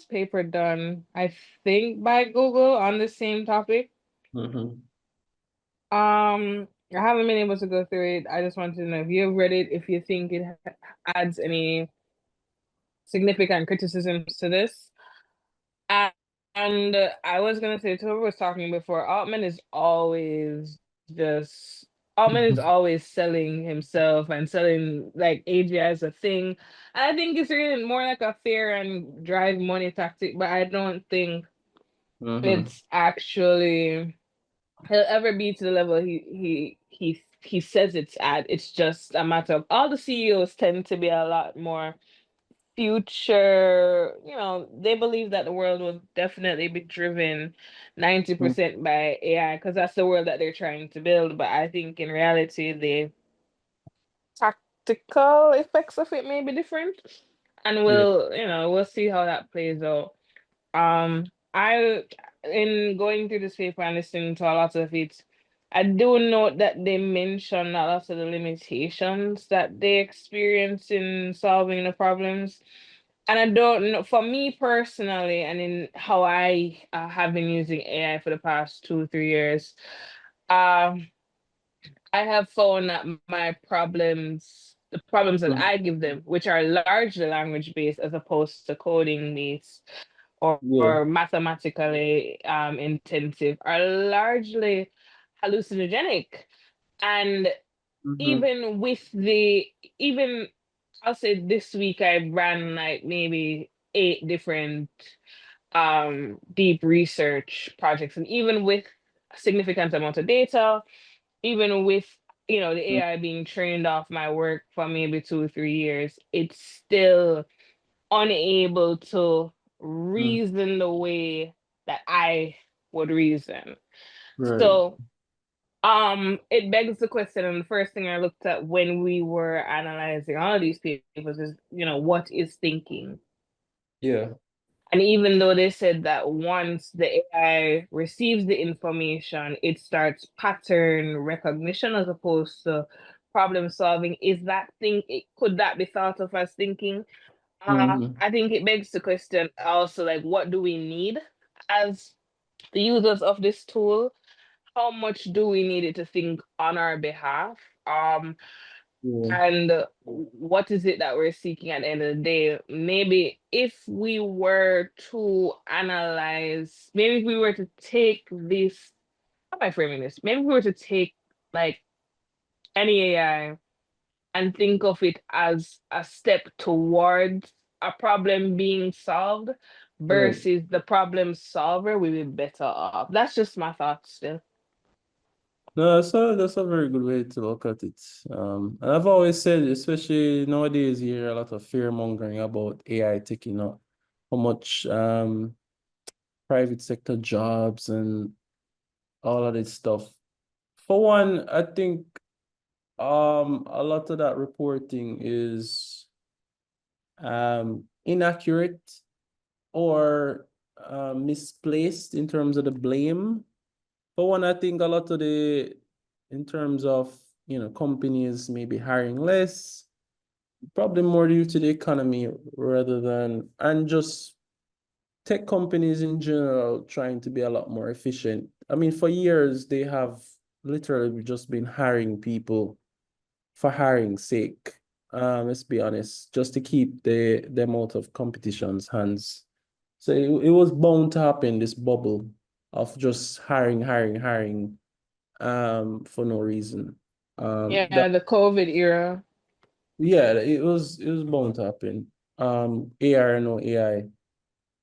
paper done, I think by Google on the same topic. Mm-hmm. I haven't been able to go through it. I just wanted to know if you've read it, if you think it adds any significant criticisms to this. A- And I was gonna say, whoever was talking before, Altman is always selling himself and selling like AGI as a thing. And I think it's really more like a fear and drive money tactic, but I don't think Mm-hmm. it's actually he'll ever be to the level he says it's at. It's just a matter of all the CEOs tend to be a lot more future, they believe that the world will definitely be driven 90% by AI because that's the world that they're trying to build. But I think in reality, the tactical effects of it may be different. And Yeah. we'll see how that plays out. I in going through this paper and listening to a lot of it, I do note that they mention a lot of the limitations that they experience in solving the problems. And I don't know, for me personally, and in how I have been using AI for the past 2, 3 years, um, I have found that the problems that Mhm. I give them, which are largely language based as opposed to coding based Yeah. or mathematically intensive, are largely hallucinogenic. And Mm-hmm. even with the, even I'll say this week I ran like maybe 8 different deep research projects, and even with a significant amount of data, even with the AI being trained off my work for maybe 2 or 3 years, it's still unable to Mm-hmm. reason the way that I would reason. Right. So it begs the question, and the first thing I looked at when we were analyzing all of these papers is, what is thinking? Yeah. And even though they said that once the AI receives the information, it starts pattern recognition as opposed to problem solving, could that be thought of as thinking? Mm-hmm. I think it begs the question also, like, what do we need as the users of this tool? How much do we need it to think on our behalf? Yeah. And what is it that we're seeking at the end of the day? Maybe if we were to analyze, maybe if we were to take this, how am I framing this? Maybe if we were to take like any AI and think of it as a step towards a problem being solved Right. versus the problem solver, we would be better off. That's just my thoughts still. No, that's a very good way to look at it. And I've always said, especially nowadays, you hear a lot of fear mongering about AI taking up how much private sector jobs, and all of this stuff. For one, I think a lot of that reporting is inaccurate or misplaced in terms of the blame. For one, I think a lot of in terms of, companies maybe hiring less, probably more due to the economy rather than, and just tech companies in general trying to be a lot more efficient. I mean, for years, they have literally just been hiring people for hiring's sake. Let's be honest, just to keep them out of competition's hands. So it was bound to happen, this bubble of just hiring, for no reason. Yeah, the COVID era. Yeah, it was bound to happen. AI or no AI.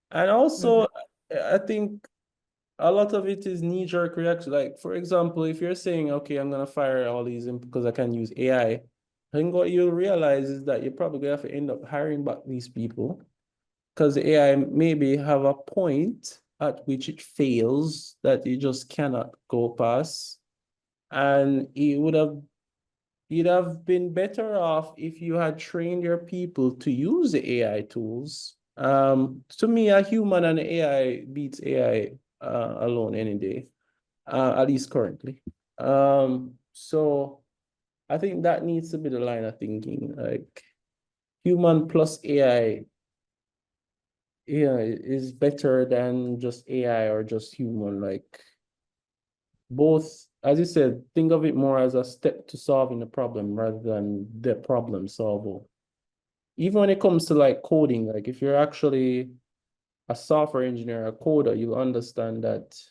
And also, I think a lot of it is knee-jerk reaction. Like, for example, if you're saying, okay, I'm gonna fire all these because I can use AI, I think what you'll realize is that you're probably gonna have to end up hiring back these people because the AI maybe have a point at which it fails that you just cannot go past. And you'd have been better off if you had trained your people to use the AI tools. To me, a human and AI beats AI alone any day, at least currently. So I think that needs to be the line of thinking, like human plus AI, is better than just AI or just human. Like both, as you said, think of it more as a step to solving the problem rather than the problem solver. Even when it comes to like coding, like if you're actually a software engineer, a coder, you'll understand that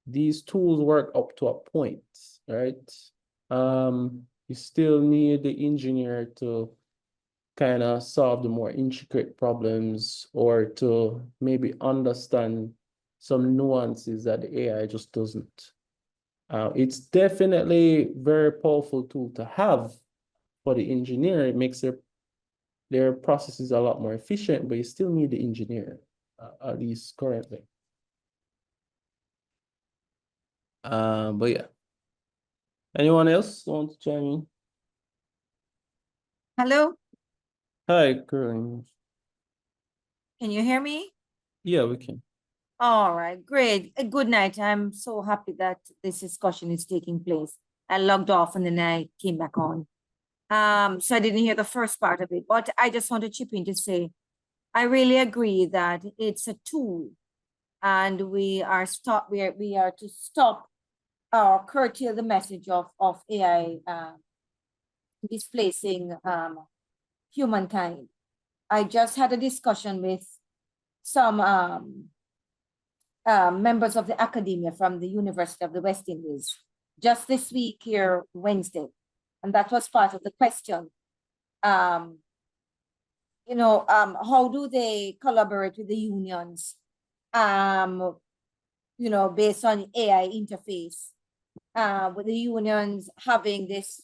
these tools work up to a point, right? You still need the engineer to kind of solve the more intricate problems or to maybe understand some nuances that the AI just doesn't. It's definitely very powerful tool to have for the engineer. It makes their processes a lot more efficient, but you still need the engineer, at least currently. But yeah. Anyone else want to chime in? Hello, Hi, Curling. can you hear me? Yeah, we can. All right, great. Good night. I'm so happy that this discussion is taking place. I logged off and then I came back on. So I didn't hear the first part of it, but I just want to chip in to say, I really agree that it's a tool and we are to stop or curtail the message of AI displacing humankind. I just had a discussion with some members of the academia from the University of the West Indies just this week here, Wednesday. And that was part of the question. How do they collaborate with the unions, based on AI interface, with the unions having this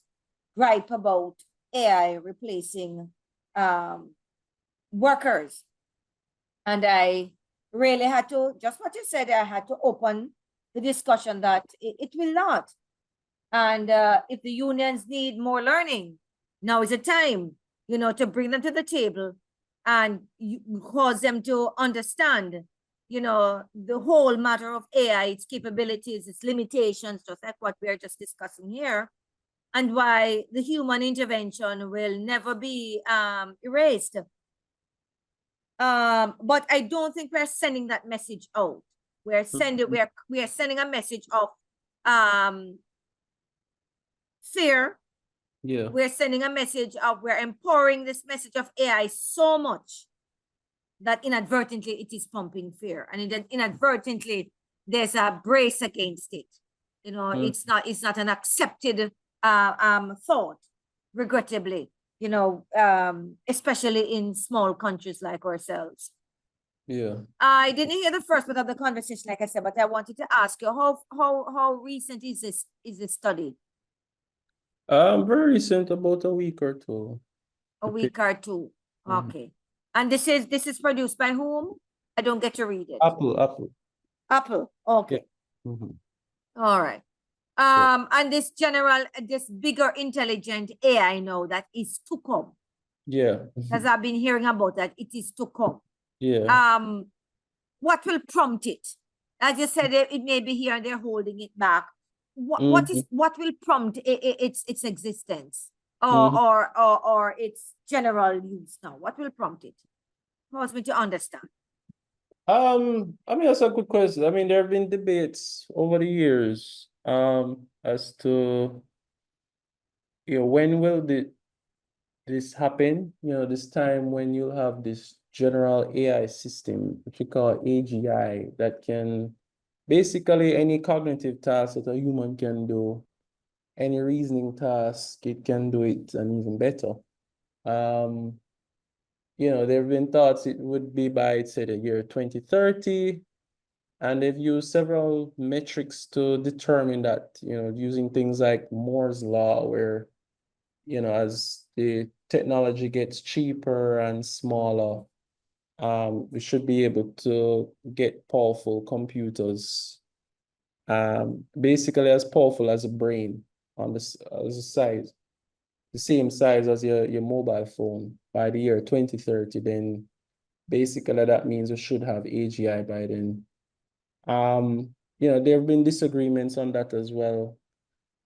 gripe about AI replacing workers. And I really had to, just what you said, I had to open the discussion that it will not. And if the unions need more learning, now is the time, to bring them to the table and cause them to understand, the whole matter of AI, its capabilities, its limitations, just like what we're just discussing here, and why the human intervention will never be erased. But I don't think we're sending that message out. We're sending a message of fear. Yeah. We're sending a message of, we're empowering this message of AI so much that inadvertently it is pumping fear, and inadvertently there's a brace against it. It's not an accepted thought, regrettably, especially in small countries like ourselves. Yeah. I didn't hear the first bit of the conversation, like I said, but I wanted to ask you, how recent is this study? Very recent, about a week or two. A week or two. Okay. And this is produced by whom? I don't get to read it. Apple. Apple. Okay. All right. And this bigger intelligent AI now that is to come. Yeah. As I've been hearing about that, it is to come. Yeah. What will prompt it? As you said, it may be here and they're holding it back. What will prompt its existence or its general use now? What will prompt it? Cause me to understand. I mean, that's a good question. I mean, there have been debates over the years, as to, when will this happen? This time when you'll have this general AI system, which we call AGI, that can basically any cognitive task that a human can do, any reasoning task, it can do it and even better. There have been thoughts it would be by, say, the year 2030, and they've used several metrics to determine that, using things like Moore's law, where, as the technology gets cheaper and smaller, we should be able to get powerful computers, basically as powerful as a brain on this as a size, the same size as your mobile phone by the year 2030. Then basically that means we should have AGI by then. There have been disagreements on that as well.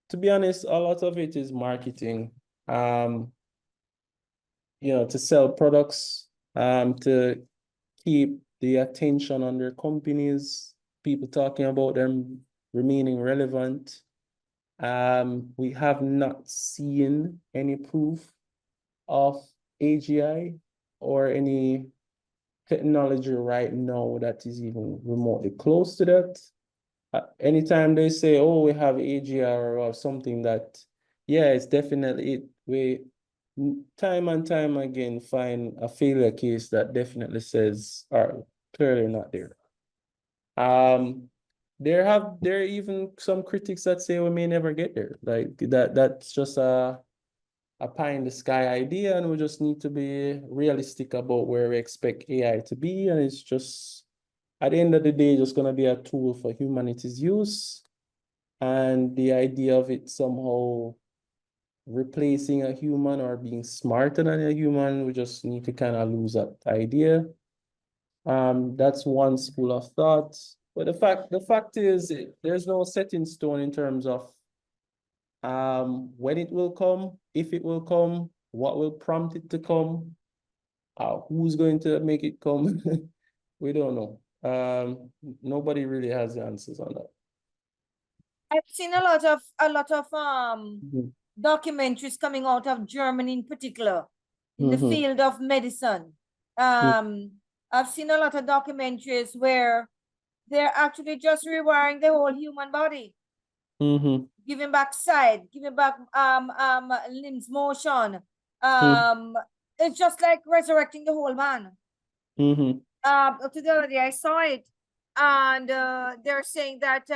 To be honest, a lot of it is marketing. To sell products, to keep the attention on their companies, people talking about them remaining relevant. We have not seen any proof of AGI or any technology right now that is even remotely close to that. Anytime they say, oh, we have AGI or something that, yeah, it's definitely it. We time and time again find a failure case that definitely says are clearly not there. There are even some critics that say we may never get there. Like that's just a pie in the sky idea, and we just need to be realistic about where we expect AI to be. And it's just, at the end of the day, just gonna be a tool for humanity's use. And the idea of it somehow replacing a human or being smarter than a human, we just need to kind of lose that idea. That's one school of thought. But the fact is, there's no set in stone in terms of when it will come, if it will come, what will prompt it to come, who's going to make it come. We don't know. Nobody really has the answers on that. I've seen a lot of documentaries coming out of Germany in particular, in the field of medicine. I've seen a lot of documentaries where they're actually just rewiring the whole human body. Giving back sight, giving back limbs motion. It's just like resurrecting the whole man. Up to the other day I saw it, and they're saying that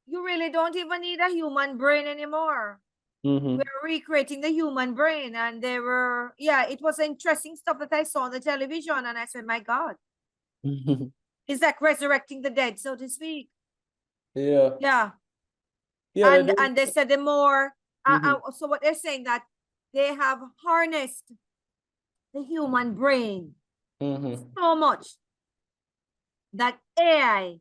you really don't even need a human brain anymore. We're recreating the human brain, and it was interesting stuff that I saw on the television, and I said, my God. It's like resurrecting the dead, so to speak. Yeah. And they said the more so what they're saying, that they have harnessed the human brain so much that AI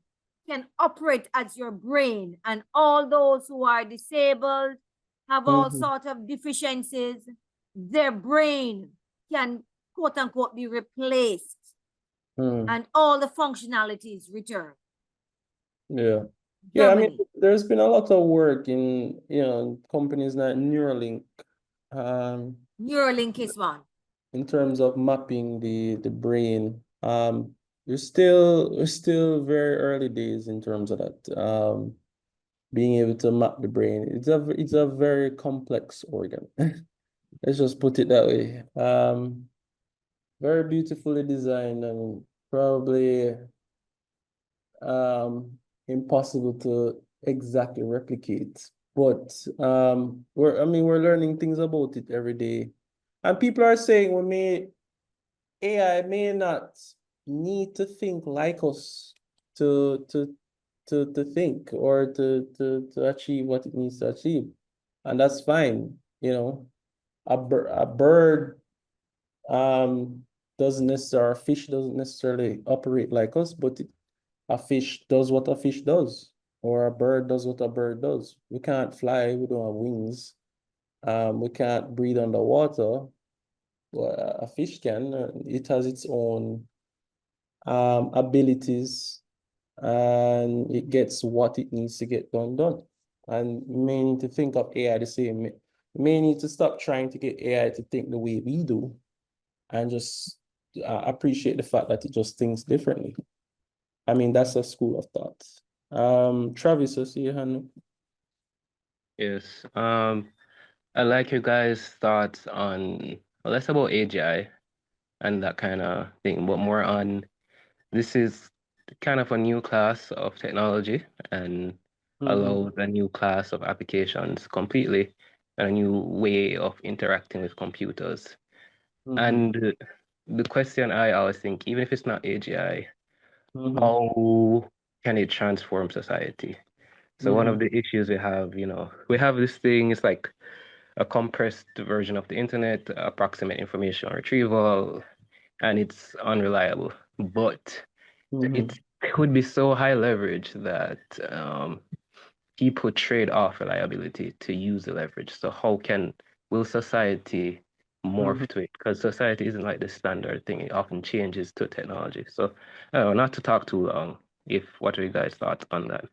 can operate as your brain, and all those who are disabled, have all sorts of deficiencies, their brain can quote unquote be replaced and all the functionalities returned. Yeah, I mean, there's been a lot of work in, companies like Neuralink. Neuralink is one. In terms of mapping the brain. We're still very early days in terms of that. Being able to map the brain. It's a very complex organ. Let's just put it that way. Very beautifully designed and probably impossible to exactly replicate. But we're learning things about it every day. And people are saying AI may not need to think like us to to think or to achieve what it needs to achieve. And that's fine. You know, a bird doesn't necessarily, a fish doesn't necessarily operate like us, but a fish does what a fish does, or a bird does what a bird does. We can't fly, we don't have wings. We can't breathe underwater. Well, a fish can. It has its own abilities, and it gets what it needs to get done. And we may need to think of AI the same. We may need to stop trying to get AI to think the way we do, and just appreciate the fact that it just thinks differently. I mean, that's a school of thought. Travis, I see your hand. Yes. I like you guys' thoughts on less about AGI and that kind of thing, but more on this is kind of a new class of technology and allows a new class of applications completely and a new way of interacting with computers. And the question I always think, even if it's not AGI, how can it transform society? So one of the issues we have, we have this thing, it's like a compressed version of the internet, approximate information retrieval, and it's unreliable. But it could be so high leverage that people trade off reliability to use the leverage. So will society morph to it? Because society isn't like the standard thing. It often changes to technology. So not to talk too long, what are you guys' thoughts on that?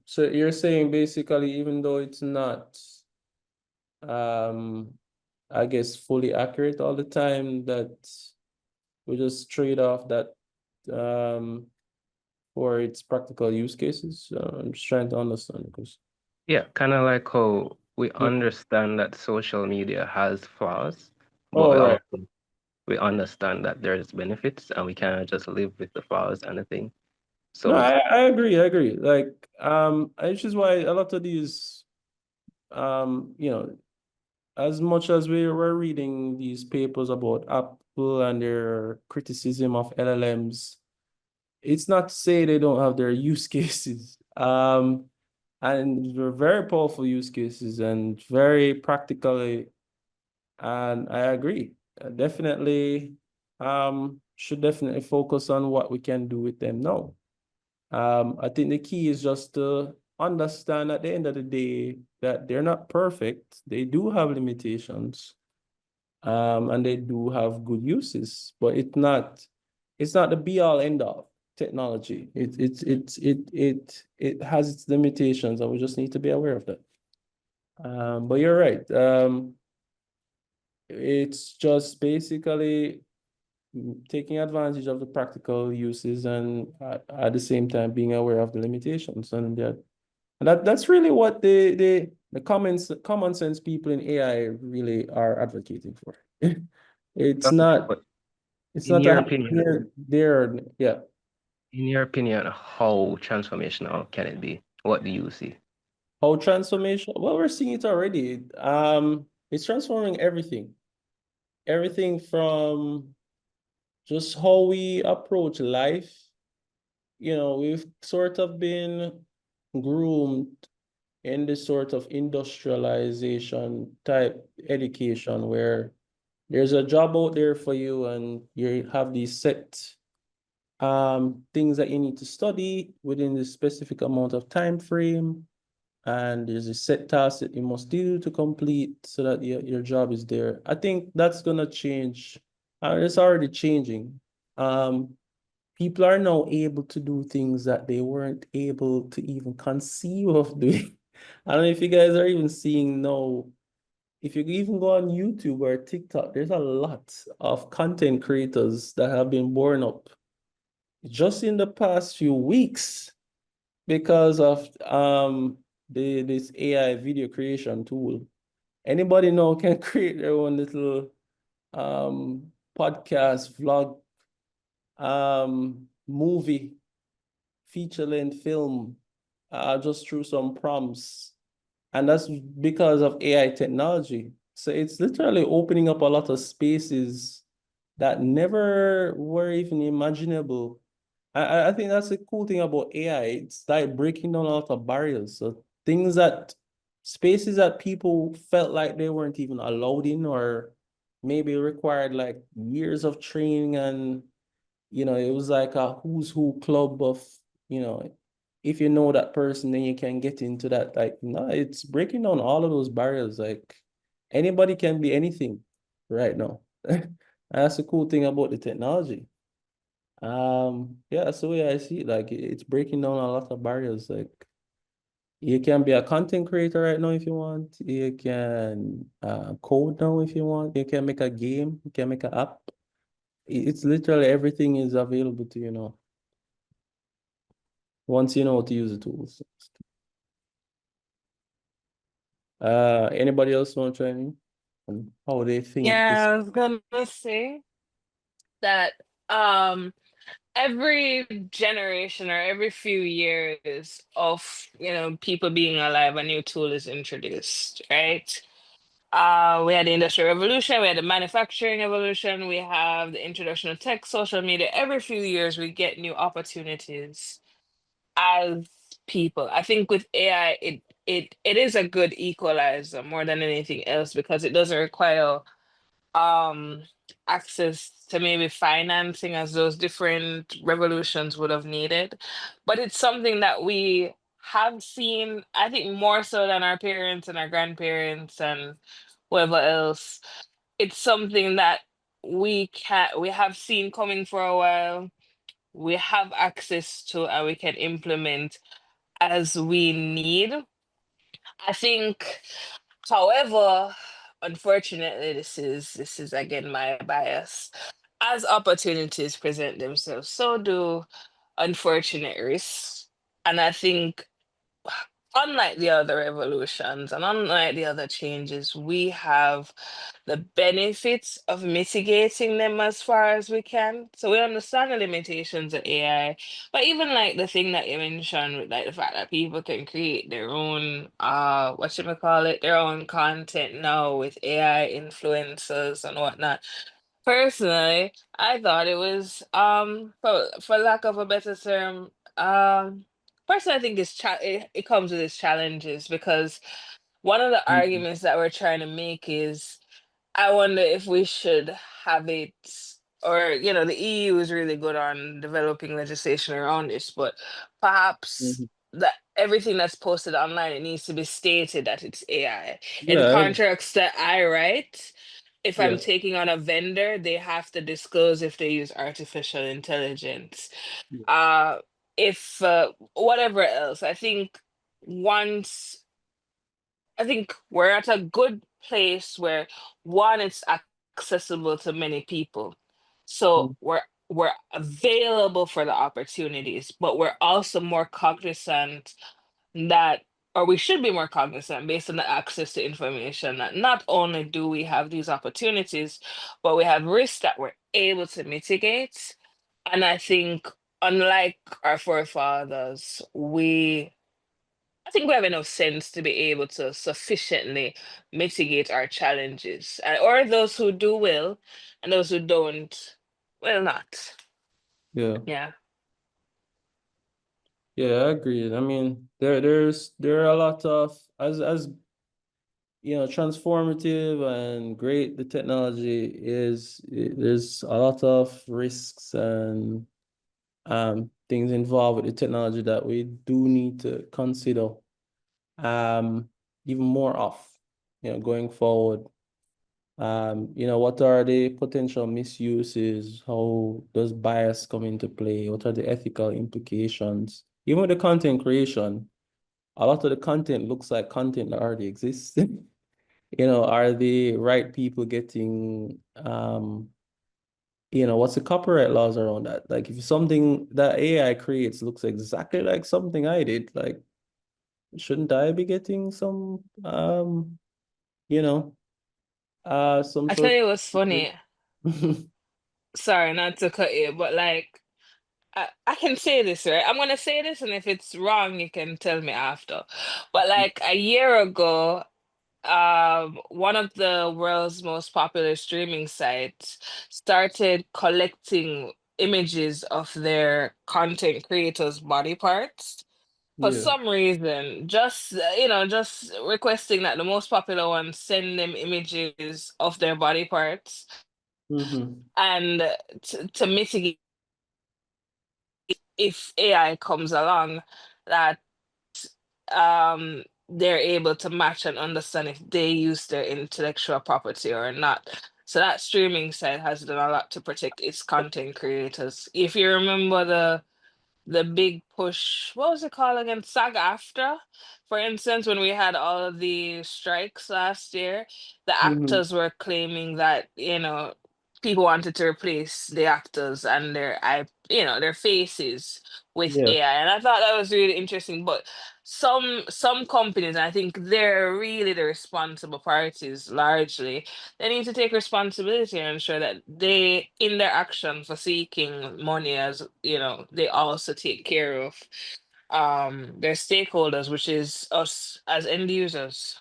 So you're saying basically, even though it's not, I guess, fully accurate all the time, that we just trade off that for its practical use cases. I'm just trying to understand because Yeah, kind of like how we understand that social media has flaws, but right. we understand that there's benefits and we cannot just live with the flaws and the thing. No, So I agree. Like, which is why a lot of these, as much as we were reading these papers about Apple and their criticism of LLMs, it's not to say they don't have their use cases. And they're very powerful use cases and very practically, and I agree. Definitely, should definitely focus on what we can do with them now. I think the key is just to understand at the end of the day that they're not perfect. They do have limitations, and they do have good uses, but it's not the be all end all technology. It has its limitations, and we just need to be aware of that. But you're right. It's just basically taking advantage of the practical uses and at the same time being aware of the limitations, and that's really what the common sense people in AI really are advocating for. It's not but it's in not your a opinion, yeah. in your opinion, how transformational can it be? What do you see? How transformation? Well, we're seeing it already. It's transforming everything. Everything from just how we approach life. We've sort of been groomed in this sort of industrialization type education where there's a job out there for you and you have these set things that you need to study within this specific amount of time frame, and there's a set task that you must do to complete so that your job is there. I think that's gonna change. It's already changing. People are now able to do things that they weren't able to even conceive of doing. I don't know if you guys are even seeing now. If you even go on YouTube or TikTok, there's a lot of content creators that have been born up just in the past few weeks because of this AI video creation tool. Anybody now can create their own little podcast, vlog, movie, feature-length film, just through some prompts. And that's because of AI technology. So it's literally opening up a lot of spaces that never were even imaginable. I think that's the cool thing about AI. It's like breaking down a lot of barriers. So things that spaces that people felt like they weren't even allowed in, or maybe required like years of training, and it was like a who's who club of, you know, if you know that person, then you can get into that. Like, no, it's breaking down all of those barriers. Like anybody can be anything right now. That's the cool thing about the technology. Yeah, that's the way I see it. Like it's breaking down a lot of barriers. Like you can be a content creator right now if you want. You can code now if you want. You can make a game. You can make an app. It's literally everything is available to you now. Once you know how to use the tools. Anybody else want to chime in on how they think this? Yeah, I was gonna say that every generation or every few years of people being alive, a new tool is introduced, right? We had the Industrial Revolution, we had the manufacturing evolution, we have the introduction of tech, social media. Every few years, we get new opportunities as people. I think with AI, it is a good equalizer more than anything else because it doesn't require um access to maybe financing as those different revolutions would have needed. But it's something that we have seen, I think, more so than our parents and our grandparents and whoever else. It's something that we have seen coming for a while. We have access to and we can implement as we need. I think, however, unfortunately, this is again my bias. As opportunities present themselves, so do unfortunate risks. And I think, unlike the other revolutions and unlike the other changes, we have the benefits of mitigating them as far as we can. So we understand the limitations of AI, but even like the thing that you mentioned, with like the fact that people can create their own what should we call it, their own content now with AI influencers and whatnot. Personally, I thought it was for lack of a better term, personally I think it comes with its challenges because one of the Mhm. arguments that we're trying to make is I wonder if we should have it, or the EU is really good on developing legislation around this, but perhaps Mhm. that everything that's posted online, it needs to be stated that it's AI. In Yeah, contracts that I write, if I'm yeah. taking on a vendor, they have to disclose if they use artificial intelligence. Yeah. Uh, if whatever else, once I think we're at a good place where one, it's accessible to many people. So Mhm. we're available for the opportunities, but we're also more cognizant that, or we should be more cognizant based on the access to information, that not only do we have these opportunities, but we have risks that we're able to mitigate. And I think, unlike our forefathers, I think we have enough sense to be able to sufficiently mitigate our challenges. Or those who do will, and those who don't will not. Yeah. Yeah. Yeah, I agree. I mean, there are a lot of as transformative and great the technology is, there's a lot of risks and things involved with the technology that we do need to consider um even more of, going forward. What are the potential misuses? How does bias come into play? What are the ethical implications? Even with the content creation, a lot of the content looks like content that already exists. Are the right people getting what's the copyright laws around that? Like if something that AI creates looks exactly like something I did, like shouldn't I be getting some you know, some I tell sort you what's of funny. Sorry, not to cut you, but like, I can say this, right? I'm gonna say this, and if it's wrong, you can tell me after. But like a year ago, one of the world's most popular streaming sites started collecting images of their content creators' body parts for Yeah. some reason, just just requesting that the most popular ones send them images of their body parts, and to mitigate if AI comes along, that they're able to match and understand if they use their intellectual property or not. So that streaming site has done a lot to protect its content creators. If you remember the big push, what was it called again? SAG after, for instance, when we had all of the strikes last year, the actors were claiming that, people wanted to replace the actors and their faces with Yeah. AI. And I thought that was really interesting. But some companies, I think they're really the responsible parties largely, they need to take responsibility and ensure that they, in their action for seeking money, as they also take care of their stakeholders, which is us as end users.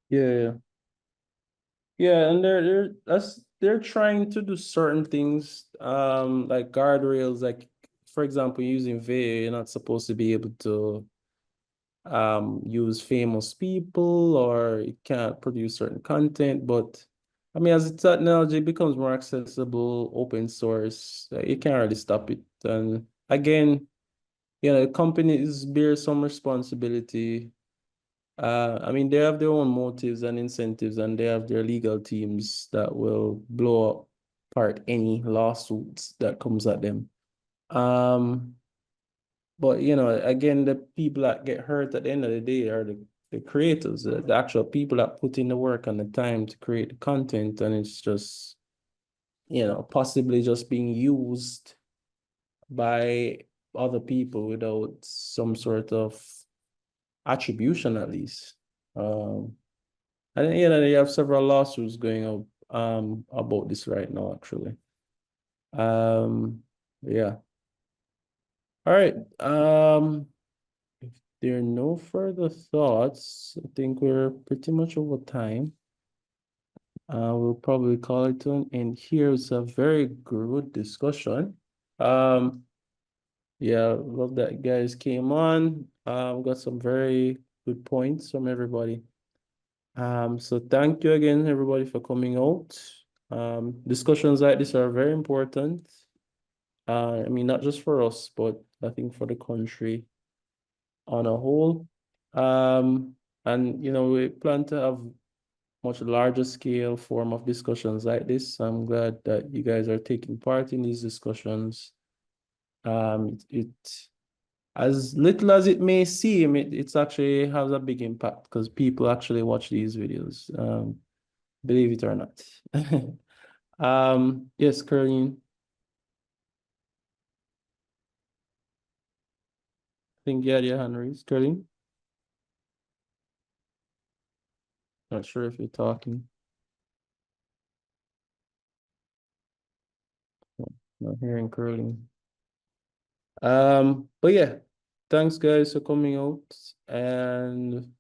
Yeah. Yeah, and they're trying to do certain things, like guardrails, like for example, using VA, you're not supposed to be able to use famous people, or you can't produce certain content. But I mean, as the technology becomes more accessible, open source, you can't really stop it. And again, companies bear some responsibility. I mean, they have their own motives and incentives, and they have their legal teams that will blow apart any lawsuits that comes at them. But again, the people that get hurt at the end of the day are the creators, the actual people that put in the work and the time to create the content, and it's just, possibly just being used by other people without some sort of attribution, at least. And they have several lawsuits going up about this right now, actually. Yeah. All right. If there are no further thoughts, I think we're pretty much over time. We'll probably call it an end here. It's a very good discussion. Yeah, love that you guys came on. Got some very good points from everybody. So thank you again, everybody, for coming out. Discussions like this are very important. I mean, not just for us, but I think for the country on a whole. And we plan to have much larger scale form of discussions like this. I'm glad that you guys are taking part in these discussions. It as little as it may seem, it's actually has a big impact because people actually watch these videos. Believe it or not. Yes, Caroline. I think you had your hand raised, Caroline. Not sure if you're talking. Not hearing Caroline. But yeah, thanks guys for coming out, and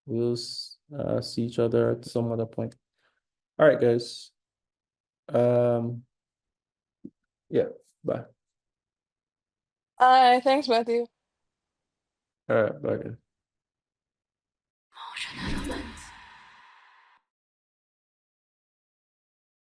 we'll see each other at some other point. All right, guys. Yeah, bye. Hi, thanks, Matthew. All right, bye guys.